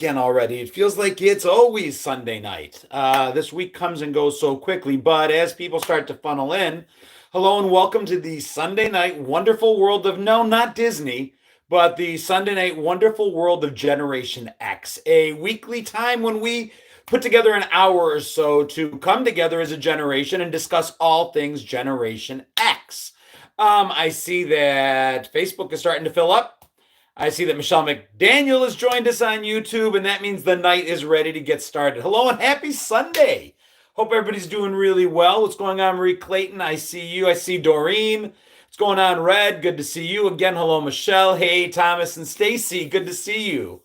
Again already. It feels like it's always Sunday night. This week comes and goes so quickly, but as people start to funnel in, hello and welcome to the Sunday night wonderful world of no, not Disney, but the Sunday night wonderful world of Generation X, a weekly time when we put together an hour or so to come together as a generation and discuss all things Generation X. I see that Facebook is starting to fill up. I see that Michelle McDaniel has joined us on YouTube, and that means the night is ready to get started. Hello and happy Sunday. Hope everybody's doing really well. What's going on, Marie Clayton? I see you. I see Doreen. What's going on, Red? Good to see you. Again, hello, Michelle. Hey, Thomas and Stacy. Good to see you.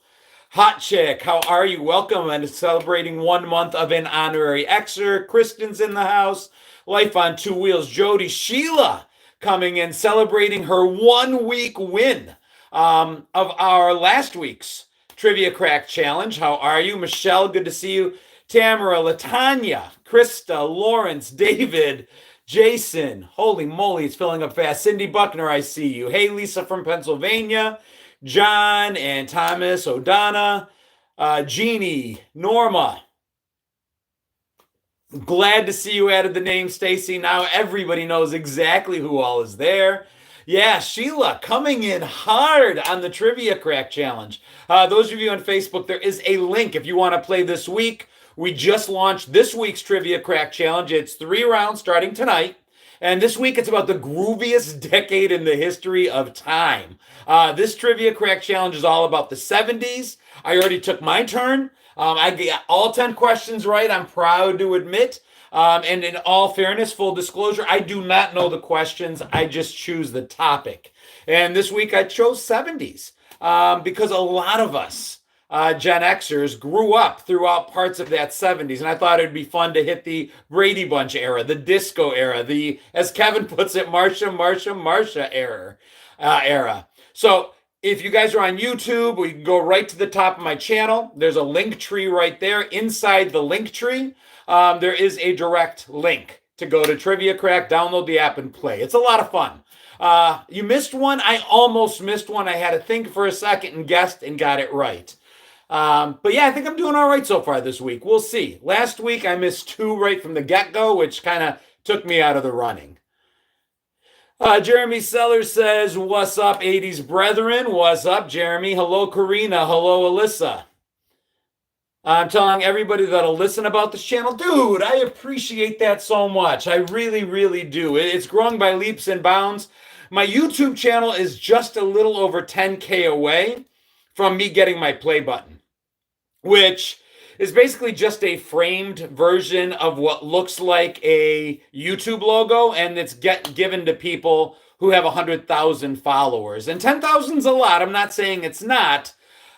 Hot Chick, how are you? Welcome and celebrating 1 month of an honorary Xer. Kristen's in the house. Life on Two Wheels. Jody Sheila coming in, celebrating her 1 week win of our last week's Trivia Crack Challenge. How are you? Michelle, good to see you. Tamara, Latanya, Krista, Lawrence, David, Jason. Holy moly, it's filling up fast. Cindy Buckner, I see you. Hey, Lisa from Pennsylvania. John and Thomas, O'Donna, Jeannie, Norma. Glad to see you added the name, Stacy. Now everybody knows exactly who all is there. Yeah, Sheila coming in hard on the Trivia Crack Challenge. Those of you on Facebook, there is a link if you want to play this week. We just launched this week's Trivia Crack Challenge. It's 3 rounds starting tonight. And this week it's about the grooviest decade in the history of time. This Trivia Crack Challenge is all about the 70s. I already took my turn. I got all 10 questions right, I'm proud to admit. And in all fairness, full disclosure, I do not know the questions. I just choose the topic. And this week I chose 70s because a lot of us Gen Xers grew up throughout parts of that 70s. And I thought it'd be fun to hit the Brady Bunch era, the disco era, the, as Kevin puts it, Marsha era. So if you guys are on YouTube, we can go right to the top of my channel. There's a link tree right there. Inside the link tree, there is a direct link to go to Trivia Crack, download the app, and play. It's a lot of fun. You missed one. I almost missed one. I had to think for a second and guessed and got it right. But yeah, I think I'm doing all right so far this week. We'll see. Last week, I missed 2 right from the get-go, which kind of took me out of the running. Jeremy Sellers says, what's up, 80s brethren? What's up, Jeremy? Hello, Karina. Hello, Alyssa. I'm telling everybody that'll listen about this channel, dude, I appreciate that so much. I really, really do. It's growing by leaps and bounds. My YouTube channel is just a little over 10K away from me getting my play button, which is basically just a framed version of what looks like a YouTube logo, and it's given to people who have 100,000 followers. And 10,000 is a lot. I'm not saying it's not.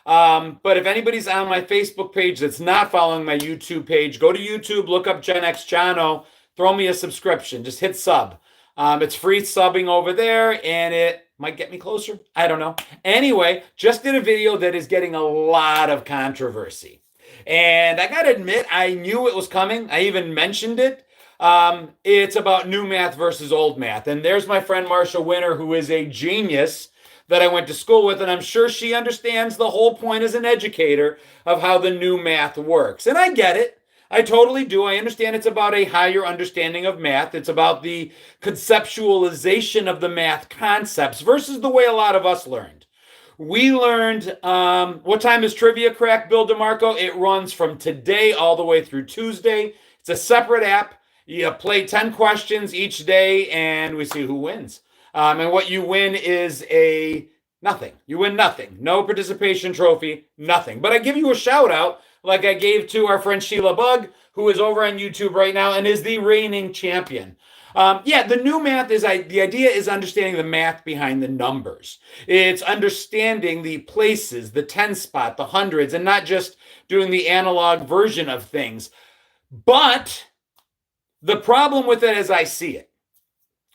But if anybody's on my Facebook page that's not following my YouTube page, go to YouTube, look up GenX Chano, throw me a subscription. Just hit sub. It's free subbing over there, and it might get me closer. I don't know. Anyway, just did a video that is getting a lot of controversy. And I got to admit, I knew it was coming. I even mentioned it. It's about new math versus old math. And there's my friend Marsha Winter, who is a genius that I went to school with. And I'm sure she understands the whole point as an educator of how the new math works. And I get it. I totally do. I understand it's about a higher understanding of math. It's about the conceptualization of the math concepts versus the way a lot of us learned. We learned, what time is Trivia Crack, Bill DeMarco? It runs from today all the way through Tuesday. It's a separate app. You play 10 questions each day, and we see who wins. And what you win is nothing. You win nothing. No participation trophy, nothing. But I give you a shout out like I gave to our friend Sheila Bug, who is over on YouTube right now and is the reigning champion. The new math is, the idea is understanding the math behind the numbers. It's understanding the places, the 10 spot, the hundreds, and not just doing the analog version of things. But the problem with it as I see it,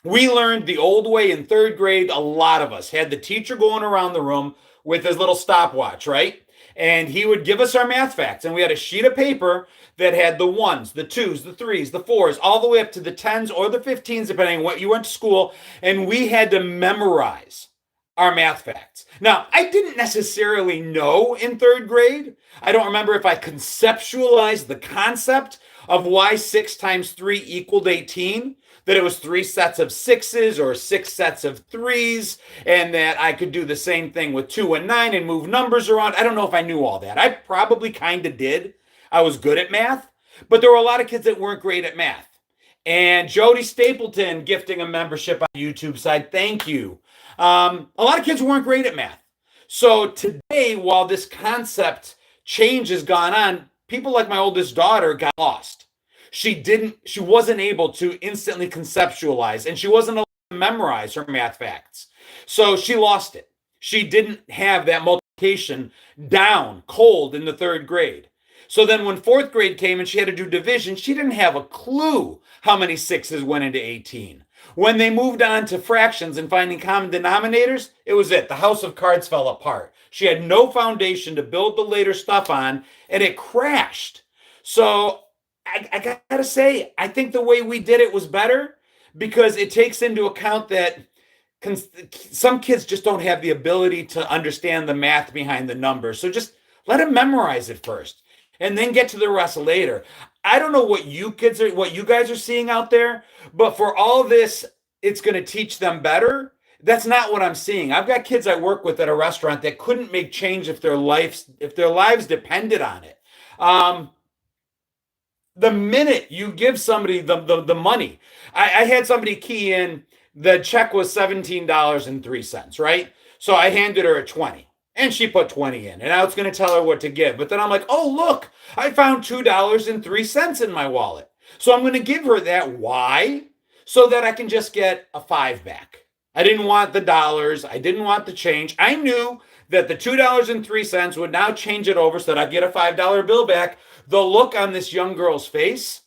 we learned the old way in 3rd grade. A lot of us had the teacher going around the room with his little stopwatch, right? And he would give us our math facts. And we had a sheet of paper that had the 1s, the 2s, the 3s, the 4s, all the way up to the 10s or the 15s, depending on what you went to school. And we had to memorize are math facts. Now, I didn't necessarily know in third grade. I don't remember if I conceptualized the concept of why 6 times 3 equaled 18, that it was 3 sets of 6s or 6 sets of 3s, and that I could do the same thing with 2 and 9 and move numbers around. I don't know if I knew all that. I probably kind of did. I was good at math, but there were a lot of kids that weren't great at math. And Jody Stapleton gifting a membership on the YouTube side. Thank you. A lot of kids weren't great at math. So today, while this concept change has gone on, people like my oldest daughter got lost. She wasn't able to instantly conceptualize, and she wasn't able to memorize her math facts. So she lost it. She didn't have that multiplication down cold in the third grade. So then when fourth grade came and she had to do division, she didn't have a clue how many 6s went into 18. When they moved on to fractions and finding common denominators, it was it. The house of cards fell apart. She had no foundation to build the later stuff on, and it crashed. So I gotta say, I think the way we did it was better because it takes into account that some kids just don't have the ability to understand the math behind the numbers. So just let them memorize it first and then get to the rest later. I don't know what you guys are seeing out there, but for all this, it's going to teach them better. That's not what I'm seeing. I've got kids I work with at a restaurant that couldn't make change if their lives depended on it. The minute you give somebody the money, I had somebody key in, the check was $17.03, right? So I handed her a 20. And she put 20 in, and I was going to tell her what to give. But then I'm like, oh, look, I found $2.03 in my wallet. So I'm going to give her that. Why? So that I can just get a 5 back. I didn't want the dollars. I didn't want the change. I knew that the $2.03 would now change it over so that I'd get a $5 bill back. The look on this young girl's face,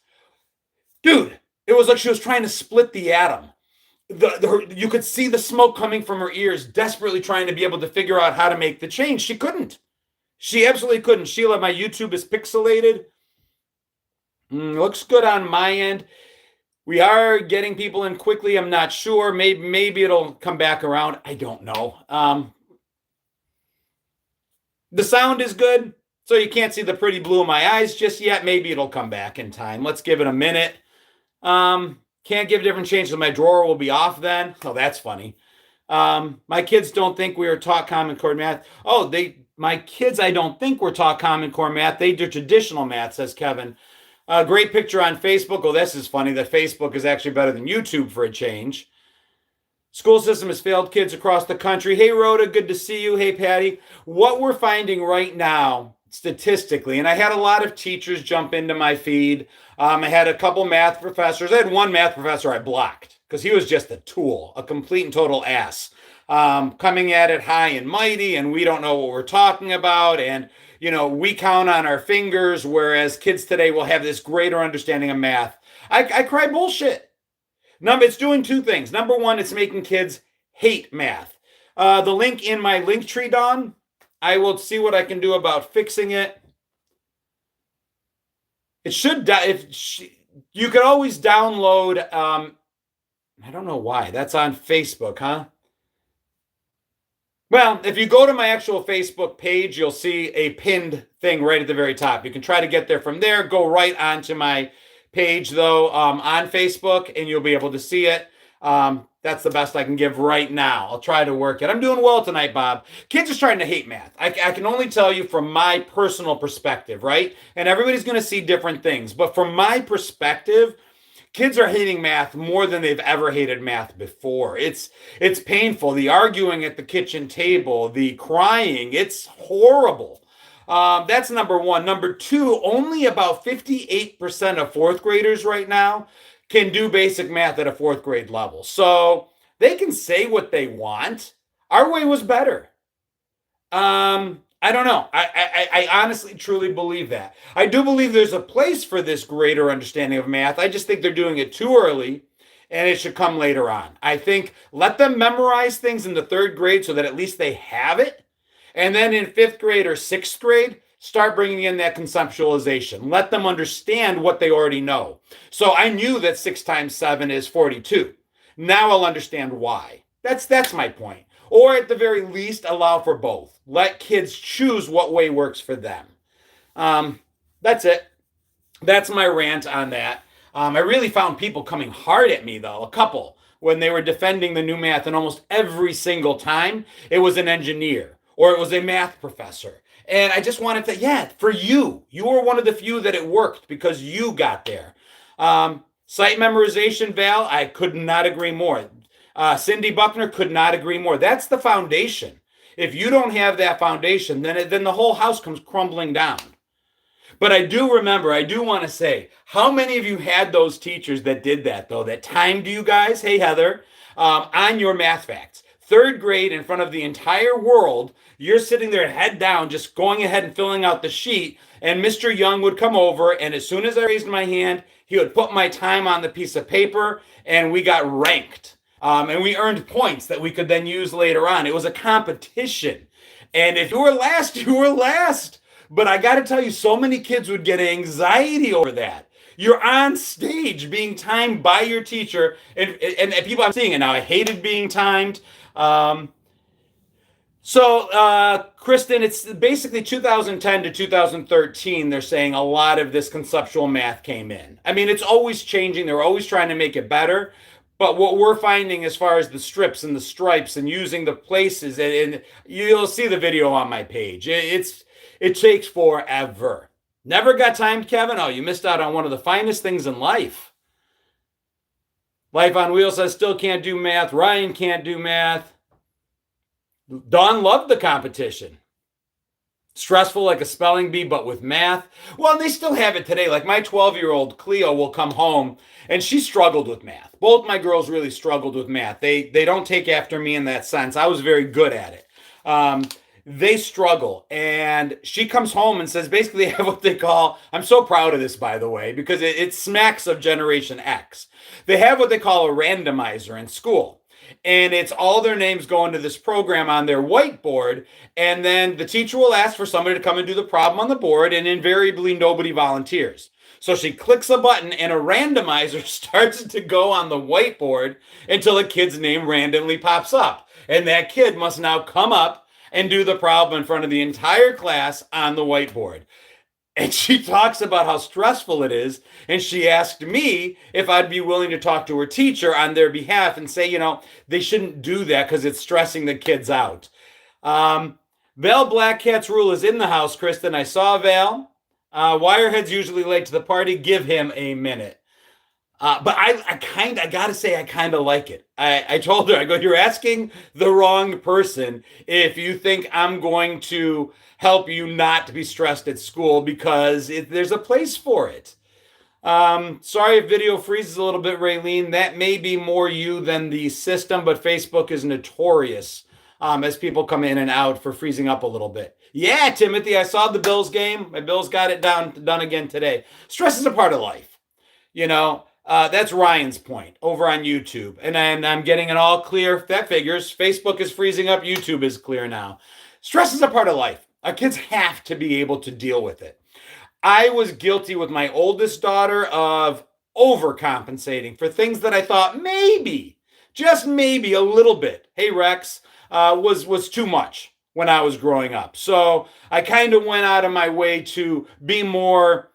dude, it was like she was trying to split the atom. You could see the smoke coming from her ears, desperately trying to be able to figure out how to make the change. She couldn't. She absolutely couldn't. Sheila, my YouTube is pixelated. Looks good on my end. We are getting people in quickly. I'm not sure. Maybe it'll come back around. I don't know. The sound is good, so you can't see the pretty blue in my eyes just yet. Maybe it'll come back in time. Let's give it a minute. Can't give different changes. So my drawer will be off then. Oh, that's funny. My kids don't think we were taught Common Core math. Oh, my kids, I don't think were taught Common Core math. They do traditional math, says Kevin. Great picture on Facebook. Oh, this is funny that Facebook is actually better than YouTube for a change. School system has failed kids across the country. Hey, Rhoda, good to see you. Hey, Patty. What we're finding right now, statistically, and I had a lot of teachers jump into my feed. I had a couple math professors. I had one math professor I blocked because he was just a tool, a complete and total ass, coming at it high and mighty, and we don't know what we're talking about, and we count on our fingers, whereas kids today will have this greater understanding of math. I cry bullshit. It's doing two things. Number one, it's making kids hate math. The link in my link tree, Dawn, I will see what I can do about fixing it. It should, you could always download, I don't know why, that's on Facebook, huh? Well, if you go to my actual Facebook page, you'll see a pinned thing right at the very top. You can try to get there from there, go right onto my page though, on Facebook, and you'll be able to see it. That's the best I can give right now. I'll try to work it. I'm doing well tonight, Bob. Kids are starting to hate math. I can only tell you from my personal perspective, right? And everybody's going to see different things. But from my perspective, kids are hating math more than they've ever hated math before. It's painful. The arguing at the kitchen table, the crying, it's horrible. That's number one. Number two, only about 58% of fourth graders right now can do basic math at a fourth grade level. So they can say what they want. Our way was better. I don't know. I honestly, truly believe that. I do believe there's a place for this greater understanding of math. I just think they're doing it too early and it should come later on. I think let them memorize things in the third grade so that at least they have it. And then in fifth grade or sixth grade, start bringing in that conceptualization. Let them understand what they already know. So I knew that 6 times 7 is 42. Now I'll understand why. That's my point. or at the very least, allow for both. Let kids choose what way works for them. That's it. That's my rant on that. I really found people coming hard at me, though, a couple, when they were defending the new math, and almost every single time it was an engineer or it was a math professor. And I just wanted to, yeah, for you, you were one of the few that it worked because you got there. Site memorization, Val, I could not agree more. Cindy Buckner could not agree more. That's the foundation. If you don't have that foundation, then the whole house comes crumbling down. But I do want to say, how many of you had those teachers that did that, though, that timed you guys, hey, Heather, on your math facts? Third grade, in front of the entire world, you're sitting there head down, just going ahead and filling out the sheet, and Mr. Young would come over, and as soon as I raised my hand, he would put my time on the piece of paper, and we got ranked. And we earned points that we could then use later on. It was a competition. And if you were last, you were last. But I got to tell you, so many kids would get anxiety over that. You're on stage being timed by your teacher. And people, I'm seeing it now. I hated being timed. Kristen, it's basically 2010 to 2013. They're saying a lot of this conceptual math came in. I mean, it's always changing. They're always trying to make it better. But what we're finding as far as the strips and the stripes and using the places, and you'll see the video on my page. It takes forever. Never got timed, Kevin? Oh, you missed out on one of the finest things in life. Life on Wheels says still can't do math. Ryan can't do math. Dawn loved the competition. Stressful like a spelling bee, but with math. Well, they still have it today. Like my 12-year-old Cleo will come home, and she struggled with math. Both my girls really struggled with math. They don't take after me in that sense. I was very good at it. They struggle, and she comes home and says basically they have what they call, I'm so proud of this, by the way, because it smacks of Generation X. They have what they call a randomizer in school. And it's all their names go into this program on their whiteboard. And then the teacher will ask for somebody to come and do the problem on the board. And invariably, nobody volunteers. So she clicks a button and a randomizer starts to go on the whiteboard until a kid's name randomly pops up. And that kid must now come up and do the problem in front of the entire class on the whiteboard. And she talks about how stressful it is. And she asked me if I'd be willing to talk to her teacher on their behalf and say, they shouldn't do that because it's stressing the kids out. Val Black Cat's rule is in the house, Kristen. I saw Val. Wirehead's usually late to the party. Give him a minute. But I gotta say, I kind of like it. I told her, I go, you're asking the wrong person if you think I'm going to help you not to be stressed at school, because there's a place for it. Sorry if video freezes a little bit, Raylene. That may be more you than the system, but Facebook is notorious as people come in and out for freezing up a little bit. Yeah, Timothy, I saw the Bills game. My Bills got it done again today. Stress is a part of life. That's Ryan's point over on YouTube. And I'm getting it all clear. That figures. Facebook is freezing up. YouTube is clear now. Stress is a part of life. Our kids have to be able to deal with it. I was guilty with my oldest daughter of overcompensating for things that I thought maybe, just maybe a little bit, hey Rex, was too much when I was growing up. So I kind of went out of my way to be more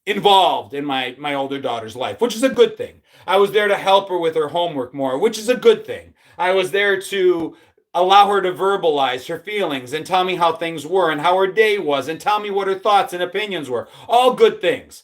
involved in my older daughter's life, which is a good thing. I was there to help her with her homework more, which is a good thing. I was there to allow her to verbalize her feelings and tell me how things were and how her day was and tell me what her thoughts and opinions were. All good things.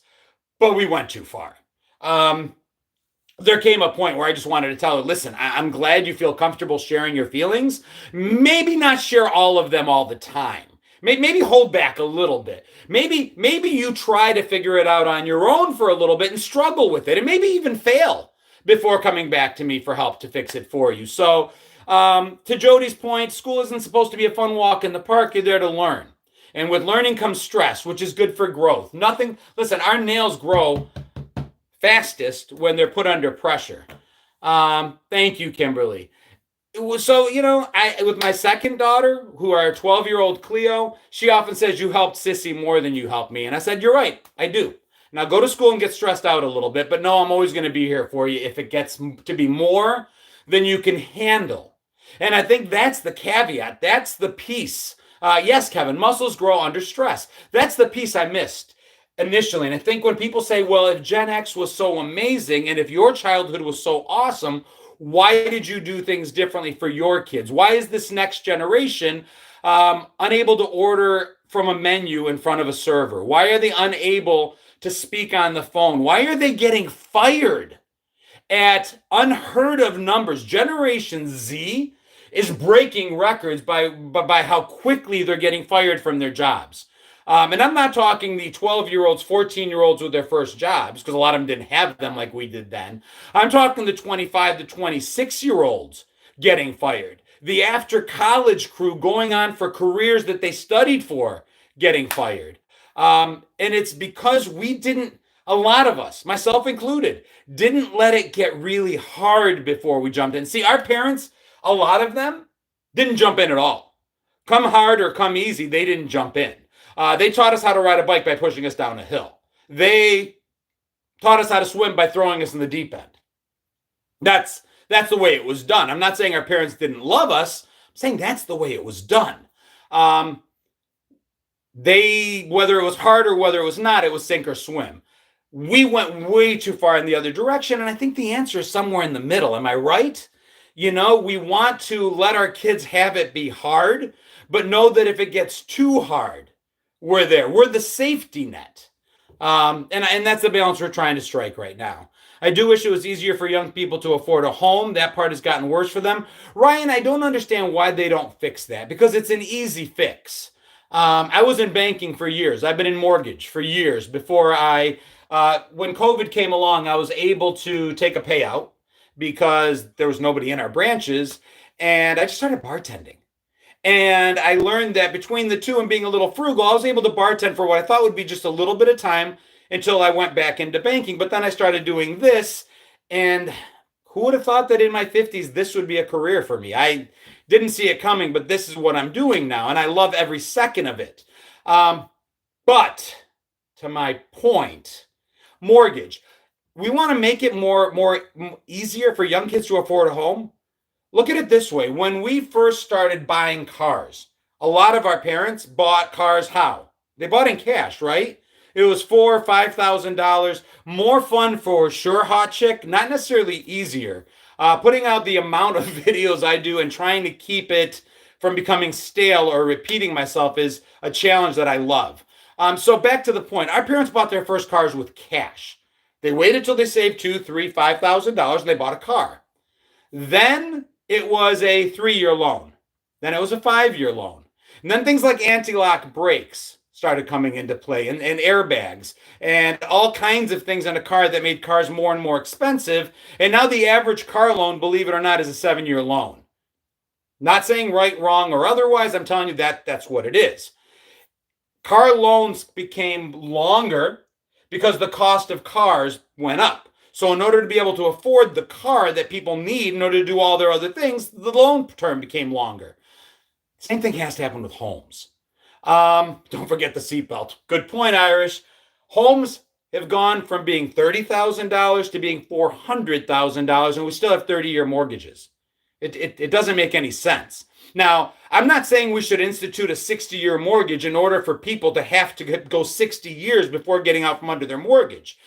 But we went too far. There came a point where I just wanted to tell her, listen, I'm glad you feel comfortable sharing your feelings. Maybe not share all of them all the time. Maybe hold back a little bit. Maybe you try to figure it out on your own for a little bit and struggle with it and maybe even fail before coming back to me for help to fix it for you. So to Jody's point, school isn't supposed to be a fun walk in the park. You're there to learn. And with learning comes stress, which is good for growth. Listen, our nails grow fastest when they're put under pressure. Thank you, Kimberly. So, with my second daughter, who are 12-year-old Cleo, she often says, you helped Sissy more than you helped me. And I said, you're right, I do. Now go to school and get stressed out a little bit, but no, I'm always going to be here for you if it gets to be more than you can handle. And I think that's the caveat. That's the piece. Yes, Kevin, muscles grow under stress. That's the piece I missed initially. And I think when people say, well, if Gen X was so amazing and if your childhood was so awesome, why did you do things differently for your kids? Why is this next generation unable to order from a menu in front of a server? Why are they unable to speak on the phone? Why are they getting fired at unheard of numbers? Generation Z is breaking records by how quickly they're getting fired from their jobs. And I'm not talking the 12-year-olds, 14-year-olds with their first jobs, because a lot of them didn't have them like we did then. I'm talking the 25 to 26-year-olds getting fired. The after college crew going on for careers that they studied for getting fired. And it's because we didn't, a lot of us, myself included, didn't let it get really hard before we jumped in. See, our parents, a lot of them didn't jump in at all. Come hard or come easy, they didn't jump in. They taught us how to ride a bike by pushing us down a hill. They taught us how to swim by throwing us in the deep end. That's the way it was done. I'm not saying our parents didn't love us. I'm saying that's the way it was done. Whether it was hard or whether it was not, it was sink or swim. We went way too far in the other direction, and I think the answer is somewhere in the middle. Am I right? You know, we want to let our kids have it be hard, but know that if it gets too hard, we're there. We're the safety net. And that's the balance we're trying to strike right now. I do wish it was easier for young people to afford a home. That part has gotten worse for them. Ryan, I don't understand why they don't fix that, because it's an easy fix. I was in banking for years. I've been in mortgage for years. Before when COVID came along, I was able to take a payout because there was nobody in our branches, and I just started bartending. And I learned that between the two and being a little frugal, I was able to bartend for what I thought would be just a little bit of time until I went back into banking. But then I started doing this, and who would have thought that in my 50s this would be a career for me? I didn't see it coming, but this is what I'm doing now, and I love every second of it. But to my point, mortgage. We want to make it more easier for young kids to afford a home. Look at it this way. When we first started buying cars, a lot of our parents bought cars how? They bought in cash, right? It was $4,000 or $5,000. More fun for sure, hot chick, not necessarily easier. Putting out the amount of videos I do and trying to keep it from becoming stale or repeating myself is a challenge that I love. So back to the point. Our parents bought their first cars with cash. They waited till they saved $2,000, $3,000, $5,000 and they bought a car. Then it was a 3-year loan. Then it was a 5-year loan. And then things like anti-lock brakes started coming into play, and airbags and all kinds of things on a car that made cars more and more expensive. And now the average car loan, believe it or not, is a 7-year loan. Not saying right, wrong, or otherwise. I'm telling you that's what it is. Car loans became longer because the cost of cars went up. So in order to be able to afford the car that people need in order to do all their other things, the loan term became longer. Same thing has to happen with homes. Don't forget the seatbelt. Good point, Irish. Homes have gone from being $30,000 to being $400,000, and we still have 30-year mortgages. It doesn't make any sense. Now, I'm not saying we should institute a 60-year mortgage in order for people to have to go 60 years before getting out from under their mortgage.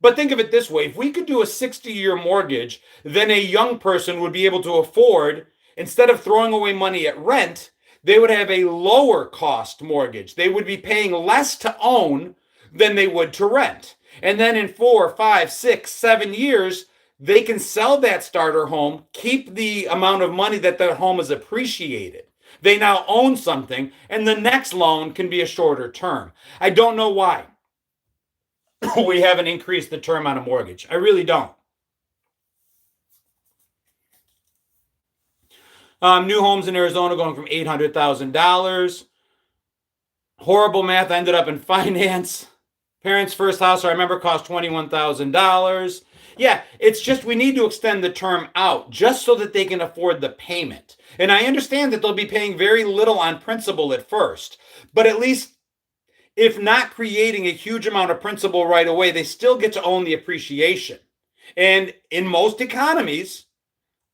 But think of it this way. If we could do a 60-year mortgage, then a young person would be able to afford, instead of throwing away money at rent, they would have a lower cost mortgage. They would be paying less to own than they would to rent. And then in 4, 5, 6, 7 years, they can sell that starter home, keep the amount of money that their home is appreciated. They now own something, and the next loan can be a shorter term. I don't know why we haven't increased the term on a mortgage. I really don't. New homes in Arizona going from $800,000. Horrible math. I ended up in finance. Parents' first house, I remember, cost $21,000. Yeah, it's just we need to extend the term out just so that they can afford the payment. And I understand that they'll be paying very little on principal at first, but at least if not creating a huge amount of principal right away, they still get to own the appreciation. And in most economies,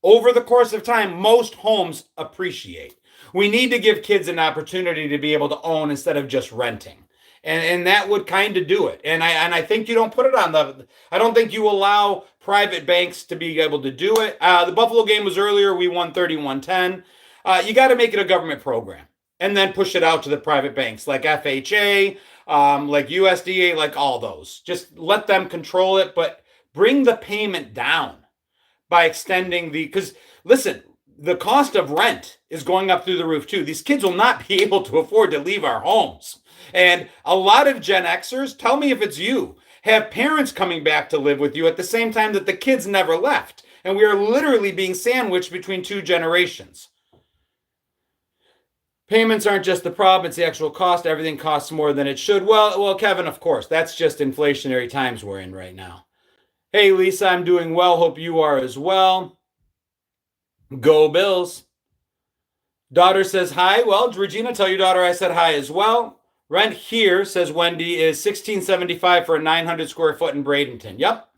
over the course of time, most homes appreciate. We need to give kids an opportunity to be able to own instead of just renting. And that would kind of do it. And I think you don't put it on I don't think you allow private banks to be able to do it. The Buffalo game was earlier. We won 31-10. You got to make it a government program and then push it out to the private banks like FHA, like USDA, like all those. Just let them control it, but bring the payment down by extending because listen, the cost of rent is going up through the roof too. These kids will not be able to afford to leave our homes. And a lot of Gen Xers, tell me if it's you, have parents coming back to live with you at the same time that the kids never left. And we are literally being sandwiched between two generations. Payments aren't just the problem, it's the actual cost. Everything costs more than it should. Well, Kevin, of course, that's just inflationary times we're in right now. Hey, Lisa, I'm doing well. Hope you are as well. Go Bills. Daughter says hi. Well, Regina, tell your daughter I said hi as well. Rent here, says Wendy, is $1,675 for a 900 square foot in Bradenton. Yep.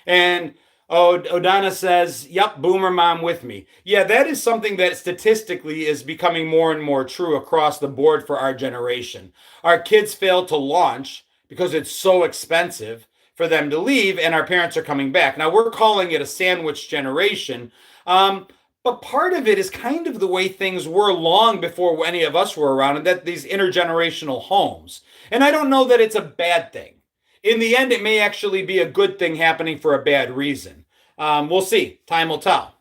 And Odana says, yep, boomer mom with me. Yeah, that is something that statistically is becoming more and more true across the board for our generation. Our kids fail to launch because it's so expensive for them to leave, and our parents are coming back. Now, we're calling it a sandwich generation. But part of it is kind of the way things were long before any of us were around, and that these intergenerational homes. And I don't know that it's a bad thing. In the end, it may actually be a good thing happening for a bad reason. We'll see. Time will tell.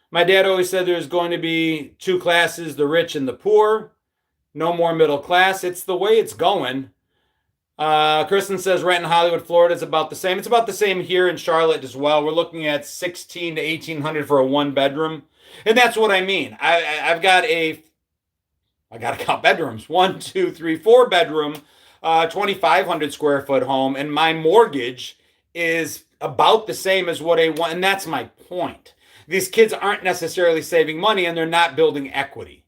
My dad always said there's going to be two classes, the rich and the poor. No more middle class. It's the way it's going. Kristen says rent in Hollywood, Florida is about the same. It's about the same here in Charlotte as well. We're looking at $1,600 to $1,800 for a one bedroom. And that's what I mean. I got to count bedrooms. 1, 2, 3, 4 bedroom, 2,500 square foot home. And my mortgage is about the same as what I want. And that's my point. These kids aren't necessarily saving money and they're not building equity.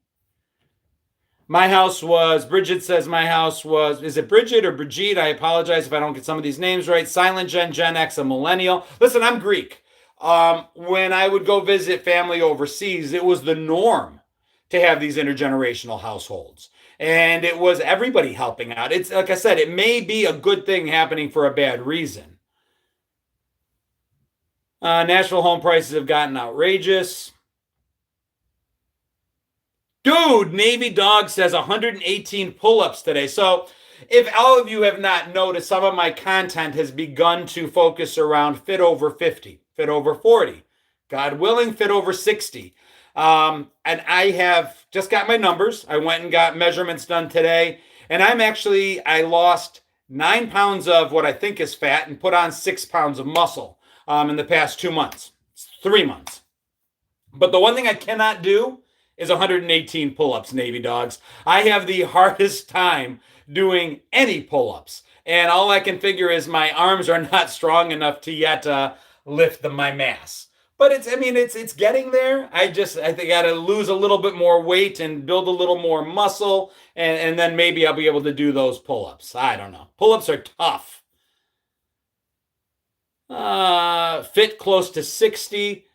Bridget says is it Bridget or Brigitte? I apologize if I don't get some of these names right. Silent Gen X, a millennial. Listen, I'm Greek. When I would go visit family overseas, it was the norm to have these intergenerational households. And it was everybody helping out. It's like I said, it may be a good thing happening for a bad reason. National home prices have gotten outrageous. Dude, Navy Dog says 118 pull-ups today. So if all of you have not noticed, some of my content has begun to focus around fit over 50, fit over 40, God willing, fit over 60. And I have just got my numbers. I went and got measurements done today. And I lost 9 pounds of what I think is fat and put on 6 pounds of muscle in the past 2 months, 3 months. But the one thing I cannot do is 118 pull-ups, Navy Dogs. I have the hardest time doing any pull-ups. And all I can figure is my arms are not strong enough to yet lift my mass. But it's getting there. I think I got to lose a little bit more weight and build a little more muscle. And then maybe I'll be able to do those pull-ups. I don't know. Pull-ups are tough. Fit close to 60.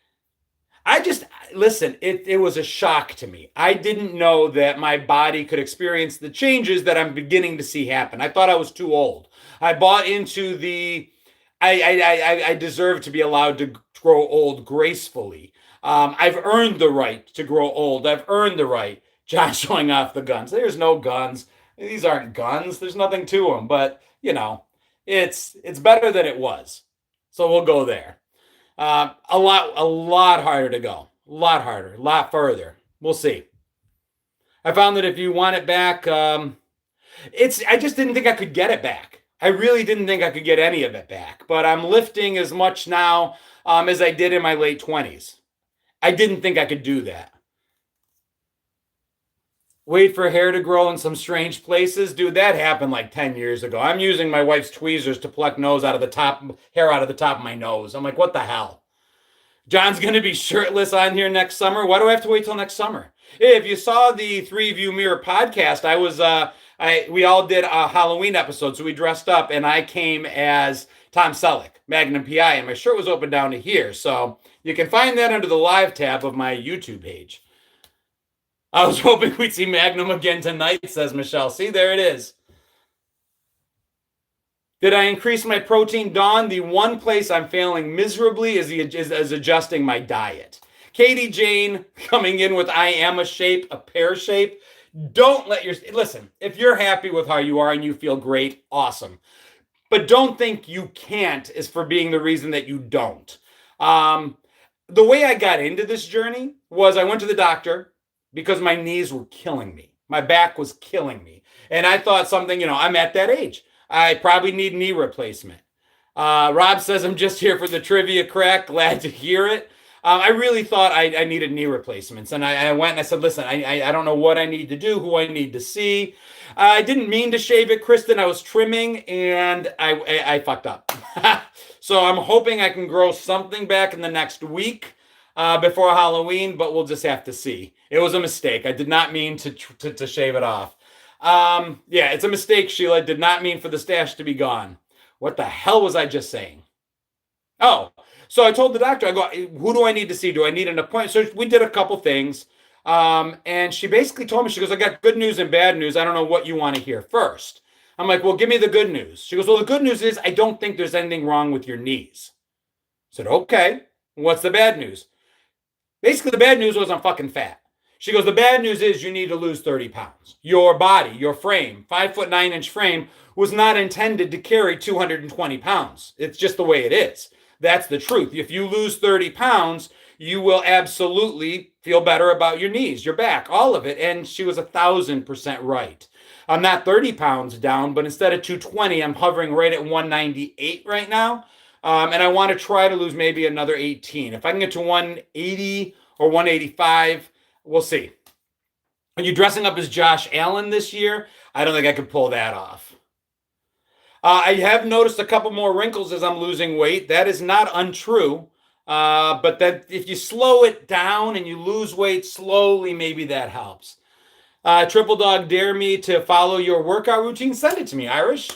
Listen, it was a shock to me. I didn't know that my body could experience the changes that I'm beginning to see happen. I thought I was too old. I bought into I deserve to be allowed to grow old gracefully. I've earned the right to grow old. I've earned the right. John showing off the guns. There's no guns. These aren't guns. There's nothing to them. But, it's better than it was. So we'll go there. A lot harder to go. A lot harder, a lot further. We'll see. I found that if you want it back, I just didn't think I could get it back. I really didn't think I could get any of it back. But I'm lifting as much now as I did in my late 20s. I didn't think I could do that. Wait for hair to grow in some strange places. Dude, that happened like 10 years ago. I'm using my wife's tweezers to pluck hair out of the top of my nose. I'm like, what the hell? John's going to be shirtless on here next summer. Why do I have to wait till next summer? If you saw the 3 View Mirror podcast, I was We all did a Halloween episode, so we dressed up, and I came as Tom Selleck, Magnum PI, and my shirt was open down to here. So you can find that under the live tab of my YouTube page. I was hoping we'd see Magnum again tonight, says Michelle. See, there it is. Did I increase my protein? Dawn, the one place I'm failing miserably is adjusting my diet. Katie Jane coming in with I am a shape, a pear shape. Don't let listen, if you're happy with how you are and you feel great, awesome. But don't think you can't is for being the reason that you don't. The way I got into this journey was I went to the doctor because my knees were killing me. My back was killing me. And I thought something, I'm at that age. I probably need knee replacement. Rob says, I'm just here for the trivia crack. Glad to hear it. I really thought I needed knee replacements. And I went and I said, listen, I don't know what I need to do, who I need to see. I didn't mean to shave it, Kristen. I was trimming and I fucked up. So I'm hoping I can grow something back in the next week before Halloween, but we'll just have to see. It was a mistake. I did not mean to shave it off. Yeah, it's a mistake, Sheila. I did not mean for the stash to be gone. What the hell was I just saying? Oh, so I told the doctor, I go, who do I need to see? Do I need an appointment? So we did a couple things. And she basically told me, she goes, I got good news and bad news. I don't know what you want to hear first. I'm like, well, give me the good news. She goes, well, the good news is I don't think there's anything wrong with your knees. I said, okay, what's the bad news? Basically, the bad news was I'm fucking fat. She goes, the bad news is you need to lose 30 pounds. Your body, your frame, 5'9" frame was not intended to carry 220 pounds. It's just the way it is. That's the truth. If you lose 30 pounds, you will absolutely feel better about your knees, your back, all of it. And she was 1,000% right. I'm not 30 pounds down, but instead of 220, I'm hovering right at 198 right now. And I want to try to lose maybe another 18. If I can get to 180 or 185, we'll see. Are you dressing up as Josh Allen this year? I don't think I could pull that off. I have noticed a couple more wrinkles as I'm losing weight. That is not untrue. But that if you slow it down and you lose weight slowly, maybe that helps. Triple Dog dare me to follow your workout routine. Send it to me, Irish.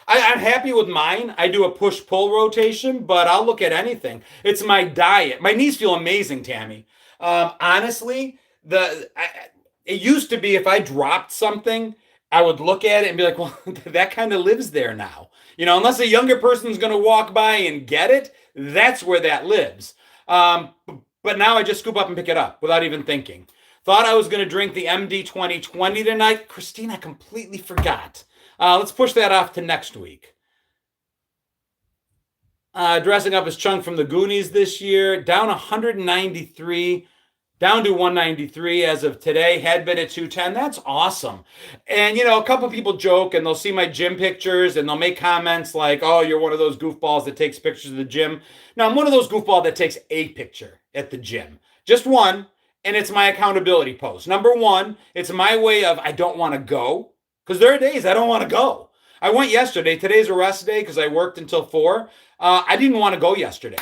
I'm happy with mine. I do a push-pull rotation, but I'll look at anything. It's my diet. My knees feel amazing, Tammy. Honestly, it used to be if I dropped something, I would look at it and be like, well, that kind of lives there now. Unless a younger person's going to walk by and get it, that's where that lives. But now I just scoop up and pick it up without even thinking. Thought I was going to drink the MD 2020 tonight. Christine, I completely forgot. Let's push that off to next week. Dressing up as Chung from the Goonies this year. Down 193. Down to 193 as of today. Had been at 210. That's awesome. And, a couple people joke and they'll see my gym pictures and they'll make comments like, oh, you're one of those goofballs that takes pictures of the gym. No, I'm one of those goofballs that takes a picture at the gym. Just one. And it's my accountability post. Number one, it's my way of I don't want to go. Because there are days I don't want to go. I went yesterday. Today's a rest day because I worked until 4. I didn't want to go yesterday.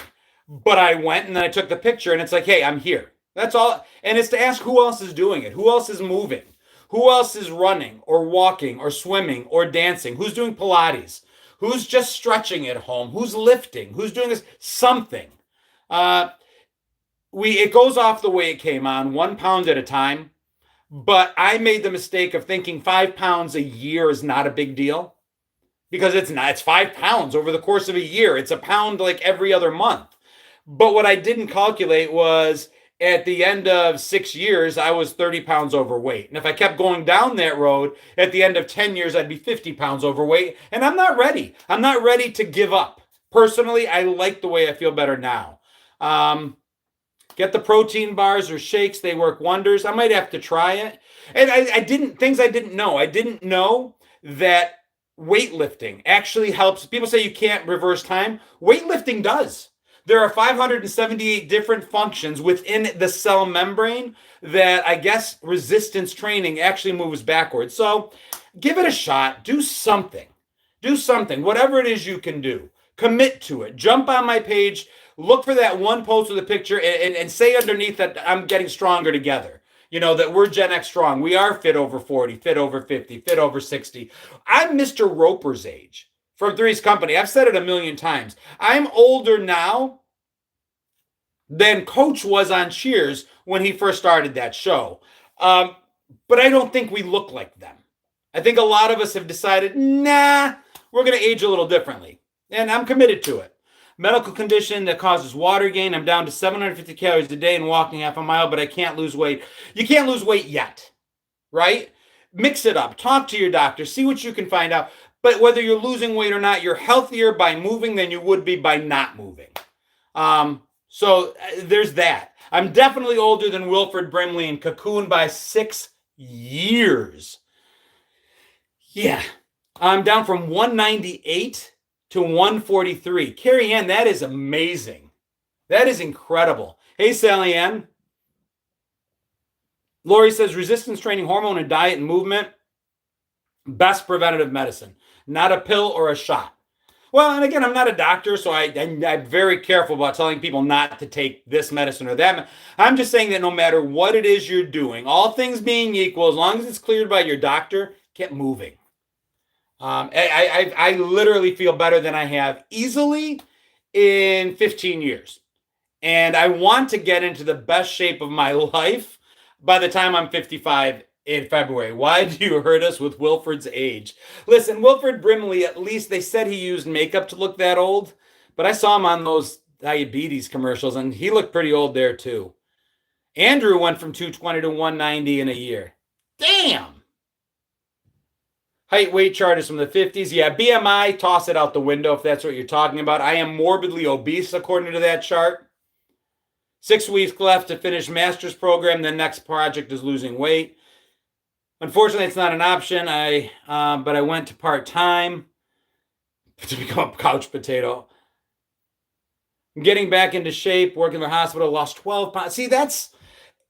But I went and then I took the picture and it's like, hey, I'm here. That's all. And it's to ask who else is doing it. Who else is moving? Who else is running or walking or swimming or dancing? Who's doing Pilates? Who's just stretching at home? Who's lifting? Who's doing this? Something. It goes off the way it came on, 1 pound at a time. But I made the mistake of thinking 5 pounds a year is not a big deal. Because it's not. It's 5 pounds over the course of a year. It's a pound like every other month. But what I didn't calculate was at the end of 6 years, I was 30 pounds overweight. And if I kept going down that road, at the end of 10 years, I'd be 50 pounds overweight. And I'm not ready. I'm not ready to give up. Personally, I like the way I feel better now. Get the protein bars or shakes. They work wonders. I might have to try it. And I didn't know. I didn't know that weightlifting actually helps. People say you can't reverse time. Weightlifting does. There are 578 different functions within the cell membrane that I guess resistance training actually moves backwards. So give it a shot. Do something. Do something. Whatever it is you can do. Commit to it. Jump on my page. Look for that one post with a picture and say underneath that I'm getting stronger together. that we're Gen X strong. We are fit over 40, fit over 50, fit over 60. I'm Mr. Roper's age from Three's Company. I've said it a million times. I'm older now than Coach was on Cheers when he first started that show. But I don't think we look like them. I think a lot of us have decided, nah, we're going to age a little differently. And I'm committed to it. Medical condition that causes water gain. I'm down to 750 calories a day and walking half a mile, but I can't lose weight. You can't lose weight yet, right? Mix it up. Talk to your doctor. See what you can find out. But whether you're losing weight or not, you're healthier by moving than you would be by not moving. So there's that. I'm definitely older than Wilford Brimley and cocooned by 6 years. Yeah. I'm down from 198 to 143. Carrie Ann, that is amazing. That is incredible. Hey, Sally Ann. Lori says resistance training, hormone, and diet and movement, best preventative medicine, not a pill or a shot. Well, and again, I'm not a doctor, so I'm very careful about telling people not to take this medicine or that. I'm just saying that no matter what it is you're doing, all things being equal, as long as it's cleared by your doctor, get moving. I literally feel better than I have easily in 15 years. And I want to get into the best shape of my life by the time I'm 55 in February. Why do you hurt us with Wilford's age? Listen, Wilford Brimley, at least they said he used makeup to look that old, but I saw him on those diabetes commercials and he looked pretty old there too. Andrew went from 220 to 190 in a year. Damn. Height weight chart is from the 50s. Yeah, BMI, toss it out the window if that's what you're talking about. I am morbidly obese according to that chart. 6 weeks left to finish master's program. The next project is losing weight. Unfortunately, it's not an option. But I went to part-time to become a couch potato. I'm getting back into shape, working in the hospital, lost 12 pounds. See, that's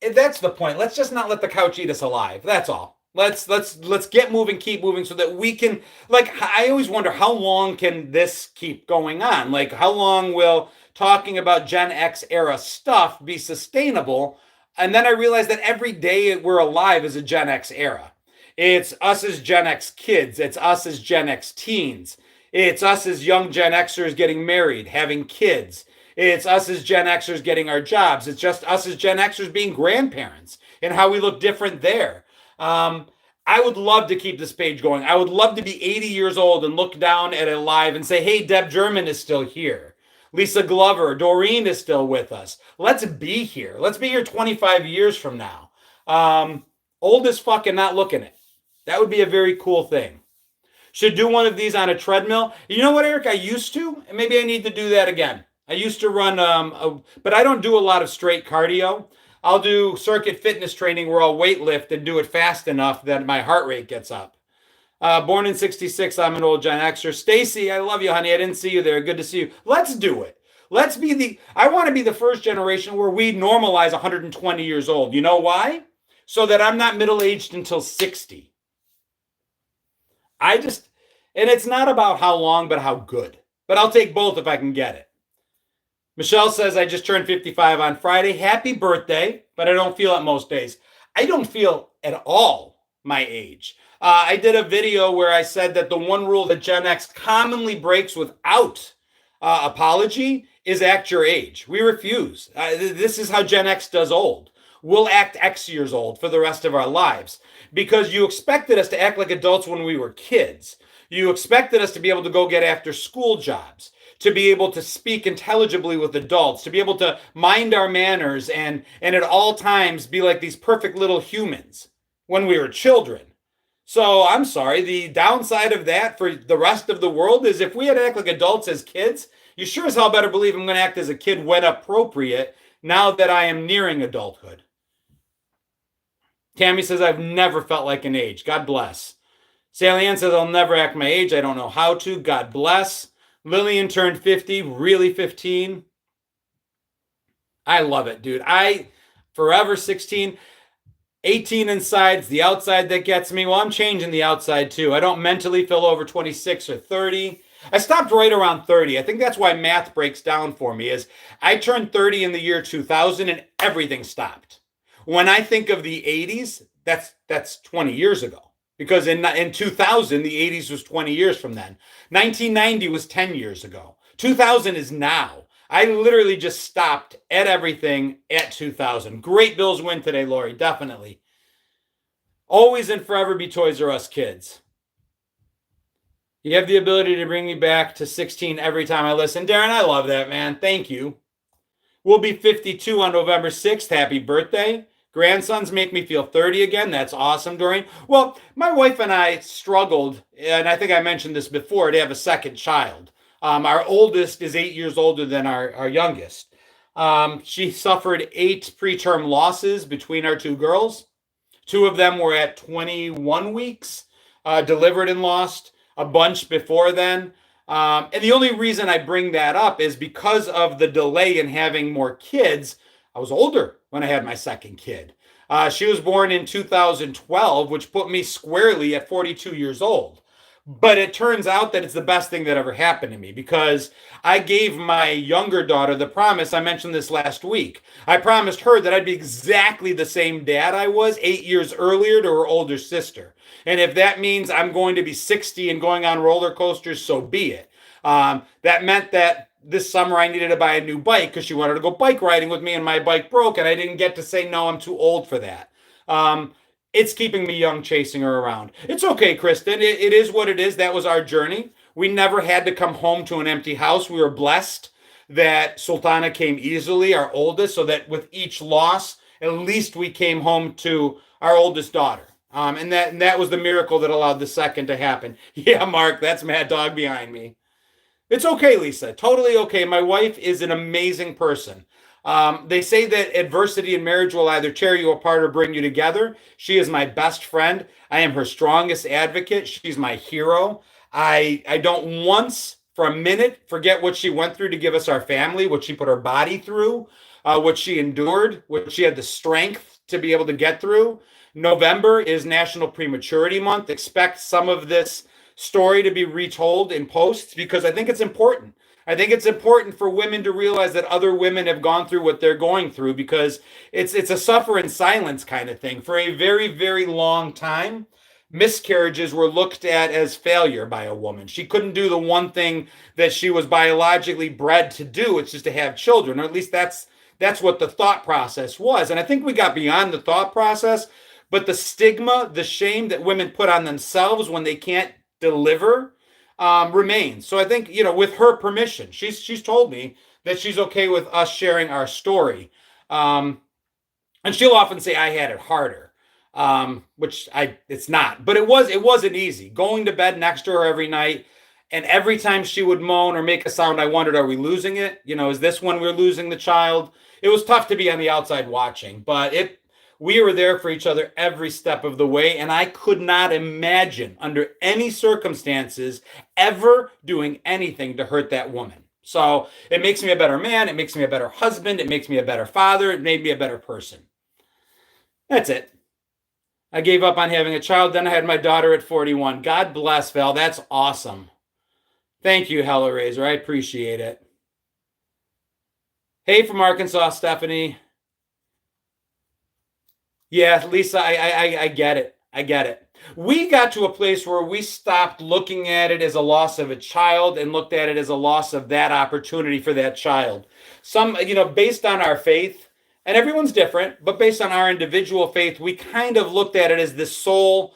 the point. Let's just not let the couch eat us alive. That's all. Let's get moving, keep moving so that we can, I always wonder, how long can this keep going on? How long will talking about Gen X era stuff be sustainable? And then I realized that every day we're alive is a Gen X era. It's us as Gen X kids. It's us as Gen X teens. It's us as young Gen Xers getting married, having kids. It's us as Gen Xers getting our jobs. It's just us as Gen Xers being grandparents and how we look different there. I would love to keep this page going. I would love to be 80 years old and look down at it live and say, hey, Deb German is still here. Lisa Glover, Doreen is still with us. Let's be here. Let's be here 25 years from now. Old as fuck and not looking it. That would be a very cool thing. Should do one of these on a treadmill. You know what, Eric? I used to, and maybe I need to do that again. I used to run, but I don't do a lot of straight cardio. I'll do circuit fitness training where I'll weight lift and do it fast enough that my heart rate gets up. Born in 66, I'm an old Gen Xer. Stacy, I love you, honey. I didn't see you there. Good to see you. Let's do it. I want to be the first generation where we normalize 120 years old. You know why? So that I'm not middle-aged until 60. And it's not about how long, but how good. But I'll take both if I can get it. Michelle says, I just turned 55 on Friday. Happy birthday, but I don't feel it most days. I don't feel at all my age. I did a video where I said that the one rule that Gen X commonly breaks without apology is act your age. We refuse. This is how Gen X does old. We'll act X years old for the rest of our lives because you expected us to act like adults when we were kids. You expected us to be able to go get after school jobs, to be able to speak intelligibly with adults, to be able to mind our manners and at all times be like these perfect little humans when we were children. So I'm sorry, the downside of that for the rest of the world is if we had to act like adults as kids, you sure as hell better believe I'm going to act as a kid when appropriate now that I am nearing adulthood. Tammy says, I've never felt like an age. God bless. Sally Ann says, I'll never act my age. I don't know how to. God bless. Lillian turned 50, really 15. I love it, dude. Forever 16. 18 inside's the outside that gets me. Well, I'm changing the outside too. I don't mentally feel over 26 or 30. I stopped right around 30. I think that's why math breaks down for me is I turned 30 in the year 2000 and everything stopped. When I think of the 80s, that's 20 years ago. Because in 2000, the 80s was 20 years from then. 1990 was 10 years ago. 2000 is now. I literally just stopped at everything at 2000. Great Bills win today, Lori, definitely. Always and forever be Toys R Us kids. You have the ability to bring me back to 16 every time I listen. Darren, I love that, man. Thank you. We'll be 52 on November 6th. Happy birthday. Grandsons make me feel 30 again. That's awesome, Doreen. Well, my wife and I struggled, and I think I mentioned this before, to have a second child. Our oldest is 8 years older than our youngest. She suffered 8 preterm losses between our two girls. 2 of them were at 21 weeks, delivered and lost. A bunch before then. And the only reason I bring that up is because of the delay in having more kids. I was older when I had my second kid. She was born in 2012, which put me squarely at 42 years old. But it turns out that it's the best thing that ever happened to me, because I gave my younger daughter the promise. I mentioned this last week. I promised her that I'd be exactly the same dad I was 8 years earlier to her older sister. And if that means I'm going to be 60 and going on roller coasters, so be it. That meant that this summer I needed to buy a new bike because she wanted to go bike riding with me, and my bike broke, and I didn't get to say, no, I'm too old for that. It's keeping me young chasing her around. It's okay, Kristen. It is what it is. That was our journey. We never had to come home to an empty house. We were blessed that Sultana came easily, our oldest, so that with each loss, at least we came home to our oldest daughter. And that was the miracle that allowed the second to happen. Yeah, Mark, that's Mad Dog behind me. It's okay, Lisa. Totally okay. My wife is an amazing person. They say that adversity in marriage will either tear you apart or bring you together. She is my best friend. I am her strongest advocate. She's my hero. I don't once for a minute forget what she went through to give us our family, what she put her body through, what she endured, what she had the strength to be able to get through. November is National Prematurity Month. Expect some of this story to be retold in posts, because I think it's important. I think it's important for women to realize that other women have gone through what they're going through, because it's a suffer in silence kind of thing. For a very, very long time, miscarriages were looked at as failure by a woman. She couldn't do the one thing that she was biologically bred to do, it's just to have children, or at least that's what the thought process was. And I think we got beyond the thought process, but the stigma, the shame that women put on themselves when they can't deliver remains. So I think, with her permission, she's told me that she's okay with us sharing our story. And she'll often say I had it harder, which it's not. But it wasn't easy. Going to bed next to her every night, and every time she would moan or make a sound, I wondered, are we losing it? Is this when we're losing the child? It was tough to be on the outside watching, but we were there for each other every step of the way, and I could not imagine under any circumstances ever doing anything to hurt that woman. So it makes me a better man. It makes me a better husband. It makes me a better father. It made me a better person. That's it. I gave up on having a child. Then I had my daughter at 41. God bless, Val. That's awesome. Thank you, Hellraiser. I appreciate it. Hey, from Arkansas, Stephanie. Yeah, Lisa, I get it. I get it. We got to a place where we stopped looking at it as a loss of a child and looked at it as a loss of that opportunity for that child. Based on our faith, and everyone's different, but based on our individual faith, we kind of looked at it as this soul